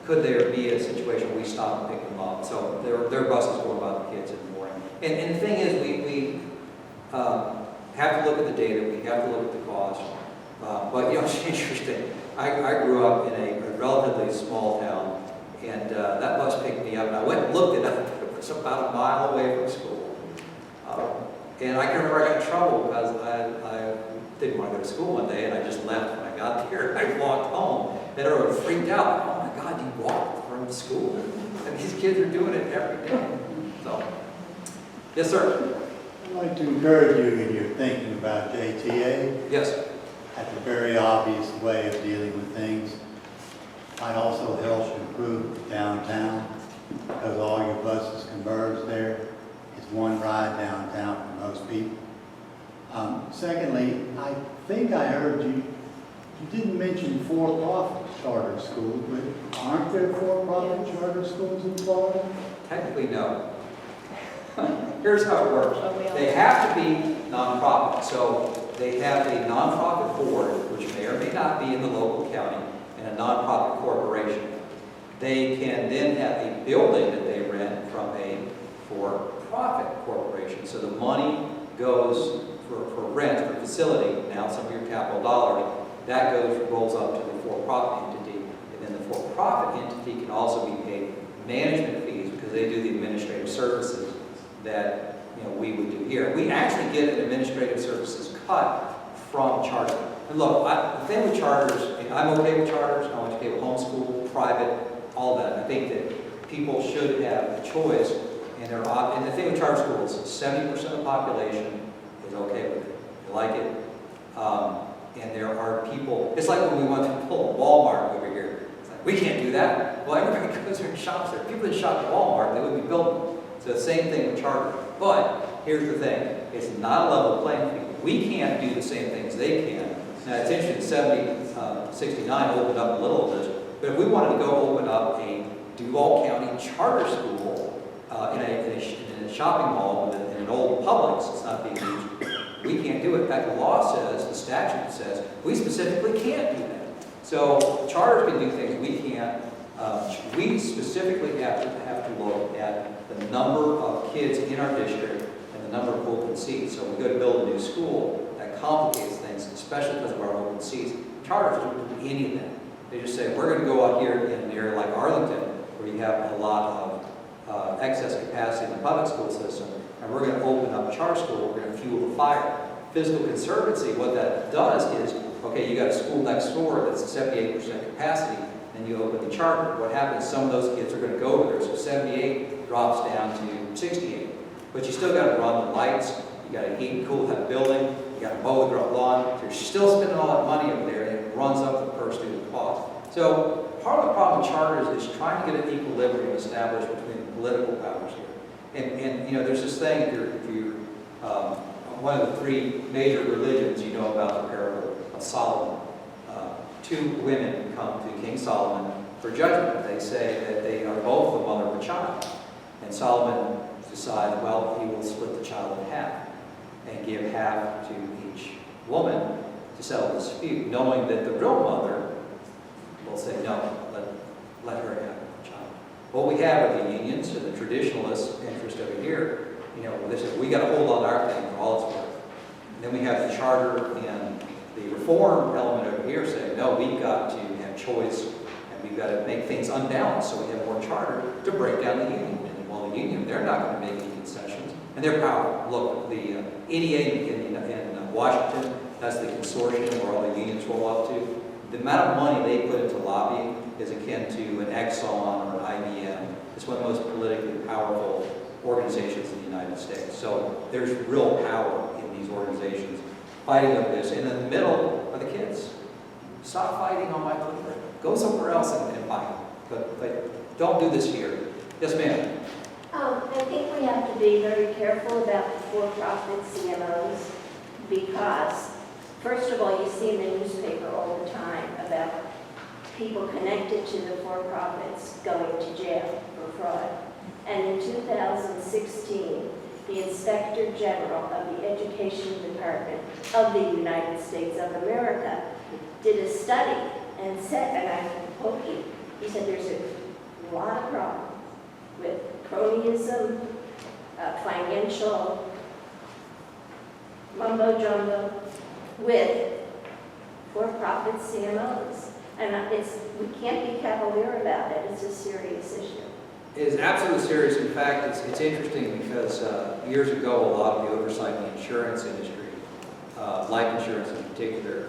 Speaker 4: Could there be a situation where we stop and pick them up? So there are buses going by the kids in the morning. And the thing is, we have to look at the data, we have to look at the cost. But it's interesting. I grew up in a relatively small town, and that bus picked me up, and I went and looked it up. It was about a mile away from school. And I can remember I got in trouble because I didn't want to go to school one day, and I just left when I got there. I walked home, and everyone freaked out. Oh my God, you walked from school? And these kids are doing it every day. So, yes, sir.
Speaker 13: I'd like to encourage you in your thinking about JTA.
Speaker 4: Yes.
Speaker 13: That's a very obvious way of dealing with things. Might also help improve downtown because all your buses converge there. It's one ride downtown for most people. Secondly, I think I heard you didn't mention for-profit charter schools, but aren't there for-profit charter schools in Florida?
Speaker 4: Technically, no. Here's how it works. They have to be nonprofit. So they have a nonprofit board, which may or may not be in the local county, and a nonprofit corporation. They can then have a building that they rent from a for-profit corporation. So the money goes for rent, for facility, now some of your capital dollars, that rolls up to the for-profit entity. And then the for-profit entity can also be paid management fees because they do the administrative services that we would do here. We actually get an administrative services cut from charter. And look, the thing with charters, I'm okay with charters. I'm okay with homeschool, private, all that. I think that people should have a choice. And the thing with charter schools, 70% of the population is okay with it. They like it. And there are people, it's like when we went to pull a Walmart over here. It's like, we can't do that. Well, everybody goes there and shops there. People that shop at Walmart, they wouldn't be building. So the same thing with charter. But here's the thing. It's not a level playing field. We can't do the same things they can. Now, it's interesting, 69 opened up a little of this. But if we wanted to go open up a Duval County charter school in a shopping mall in an old Publix, it's not being used, we can't do it. In fact, the law says, the statute says, we specifically can't do that. So charters can do things we can't. We specifically have to look at the number of kids in our district and the number of open seats. So we go to build a new school, that complicates things, especially because of our open seats. Charters don't do any of that. They just say, we're going to go out here in an area like Arlington, where you have a lot of excess capacity in the public school system, and we're going to open up a charter school, we're going to fuel the fire. Fiscal conservancy, what that does is, okay, you got a school next door that's 78% capacity, and you open the charter. What happens, some of those kids are going to go over there, so 78 drops down to 68. But you still got to run the lights, you got to heat and cool that building, you got to mow the lawn, so you're still spending all that money over there, and it runs up the per student cost. So part of the problem with charters is trying to get an equilibrium established between the political powers here. And there's this thing, if you're one of the three major religions, you know about the parable of Solomon. Two women come to King Solomon for judgment. They say that they are both the mother of a child. And Solomon decides, well, he will split the child in half and give half to each woman to settle the dispute, knowing that the real mother will say, no, let her have a child. What we have are the unions and the traditionalist interest over here, they say, we got to hold on to our thing for all it's worth. And then we have the charter and the reform element over here saying, no, we've got to have choice and we've got to make things unbalanced so we have more charter to break down the union. And while the union, they're not going to make any concessions, and they're powerful. Look, the NEA in Washington, that's the consortium where all the unions roll up to. The amount of money they put into lobbying is akin to an Exxon or an IBM. It's one of the most politically powerful organizations in the United States. So there's real power in these organizations fighting over this. And in the middle are the kids. Stop fighting on my footprint. Go somewhere else and fight. But don't do this here. Yes, ma'am.
Speaker 2: I think we have to be very careful about the for-profit CMOs because, first of all, you see in the newspaper all the time about people connected to the for-profits going to jail for fraud. And in 2016, the Inspector General of the Education Department of the United States of America did a study and said, and I quote you, he said there's a lot of problems with cronyism, financial mumbo-jumbo with for-profit CMOs. And we can't be cavalier about it. It's a serious issue.
Speaker 4: It is absolutely serious. In fact, it's interesting because years ago, a lot of the oversight in the insurance industry, life insurance in particular,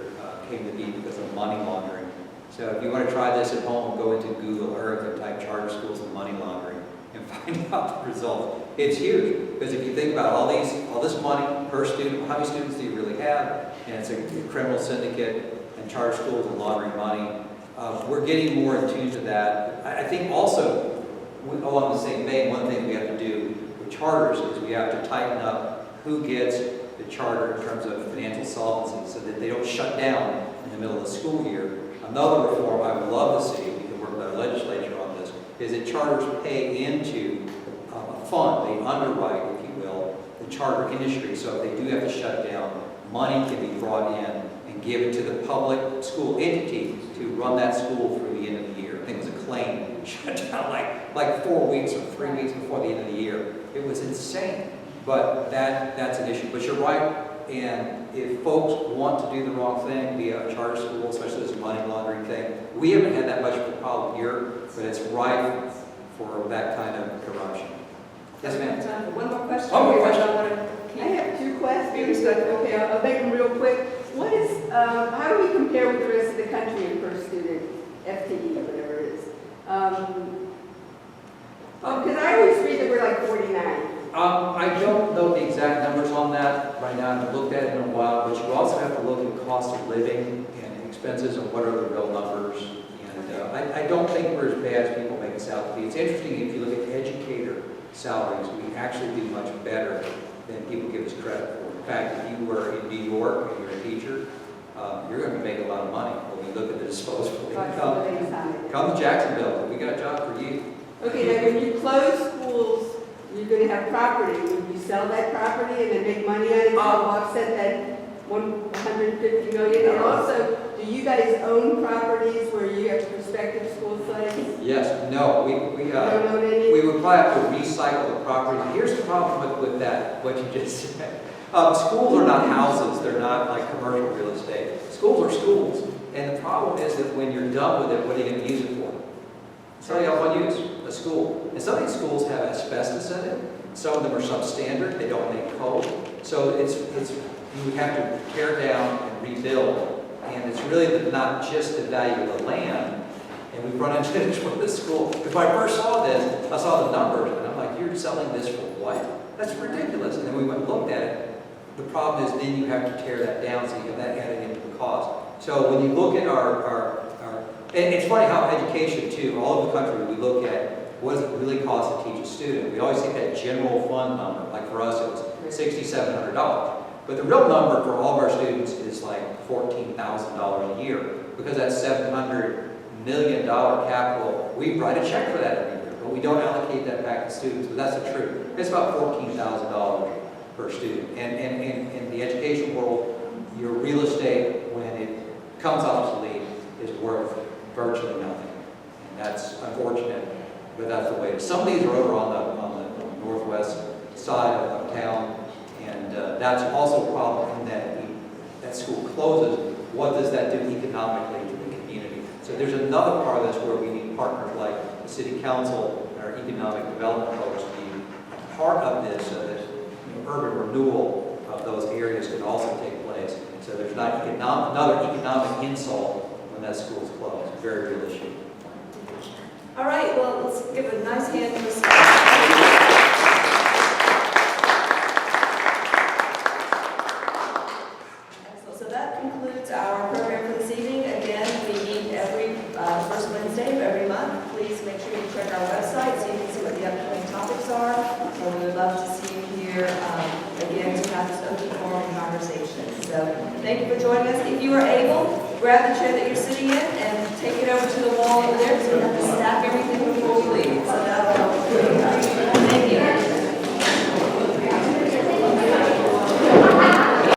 Speaker 4: came to be because of money laundering. So if you want to try this at home, go into Google Earth and type charter schools and money laundering and find out the results. It's huge because if you think about all this money per student, how many students do you really have? And it's a criminal syndicate and charter schools and laundering money. We're getting more in tune to that. I think also, along the same vein, one thing we have to do with charters is we have to tighten up who gets the charter in terms of financial solvency so that they don't shut down in the middle of the school year. Another reform I would love to see, we can work with our legislature on this, is that charters pay into a fund, they underwrite, if you will, the charter industry. So if they do have to shut down, money can be brought in and given to the public school entity to run that school through the end of the year. I think it was a claim shut down like 4 weeks or 3 weeks before the end of the year. It was insane, but that's an issue. But you're right, and if folks want to do the wrong thing via a charter school, especially this money laundering thing, we haven't had that much of a problem here, but it's rife for that kind of corruption. Yes, ma'am.
Speaker 1: Time for one more question.
Speaker 4: One more question.
Speaker 14: I have two questions. Okay, I'll make them real quick. What is, how do we compare with the rest of the country in per student FTE, whatever it is? Because I always read that we're like 49.
Speaker 4: I don't know the exact numbers on that right now. I haven't looked at it in a while, but you also have to look at cost of living and expenses and what are the real numbers. And I don't think we're as bad as people make us out to be. It's interesting if you look at educator salaries, we actually do much better than people give us credit for. In fact, if you were in New York and you're a teacher, you're going to make a lot of money when we look at the disposable income. Come to Jacksonville. We got a job for you.
Speaker 14: Okay, now when you close schools, you're going to have property. Would you sell that property and then make money on it to offset that 150 million? And also, do you guys own properties where you have prospective school sites?
Speaker 4: Yes. No. We would probably have to recycle the property. Here's the problem with that, what you just said. Schools are not houses. They're not like commercial real estate. Schools are schools. And the problem is that when you're done with it, what are you going to use it for? So you have one use, a school. And some of these schools have asbestos in it. Some of them are substandard. They don't make code. So you have to tear down and rebuild. And it's really not just the value of the land. And we've run into this with the school. Because when I first saw this, I saw the numbers, and I'm like, you're selling this for what? That's ridiculous. And then we went and looked at it. The problem is then you have to tear that down, so you have that added into the cost. So when you look at and it's funny how education too, all over the country, we look at what does it really cost to teach a student. We always take that general fund number. Like for us, it was $6,700. But the real number for all of our students is like $14,000 a year, because that's $700 million capital. We write a check for that every year, but we don't allocate that back to students. But that's the truth. It's about $14,000 per student. And in the education world, your real estate, when it comes obsolete, is worth virtually that's the way it is. Some of these are over on the northwest side of town, and that's also a problem in that that school closes. What does that do economically to the community? So there's another part of this where we need partners like the city council and our economic development folks to be part of this so that urban renewal of those areas can also take place. So there's not another economic insult when that school's closed. Very real issue.
Speaker 1: All right, well, let's give a nice hand to Scott. Excellent. So that concludes our program for this evening. Again, we meet every first Wednesday of every month. Please make sure you check our website so you can see what the upcoming topics are. And we would love to see you here again to have this open forum conversation. So thank you for joining us. If you are able, grab the chair that you're sitting in and take it over to the wall over there, so we have to stack everything before we leave.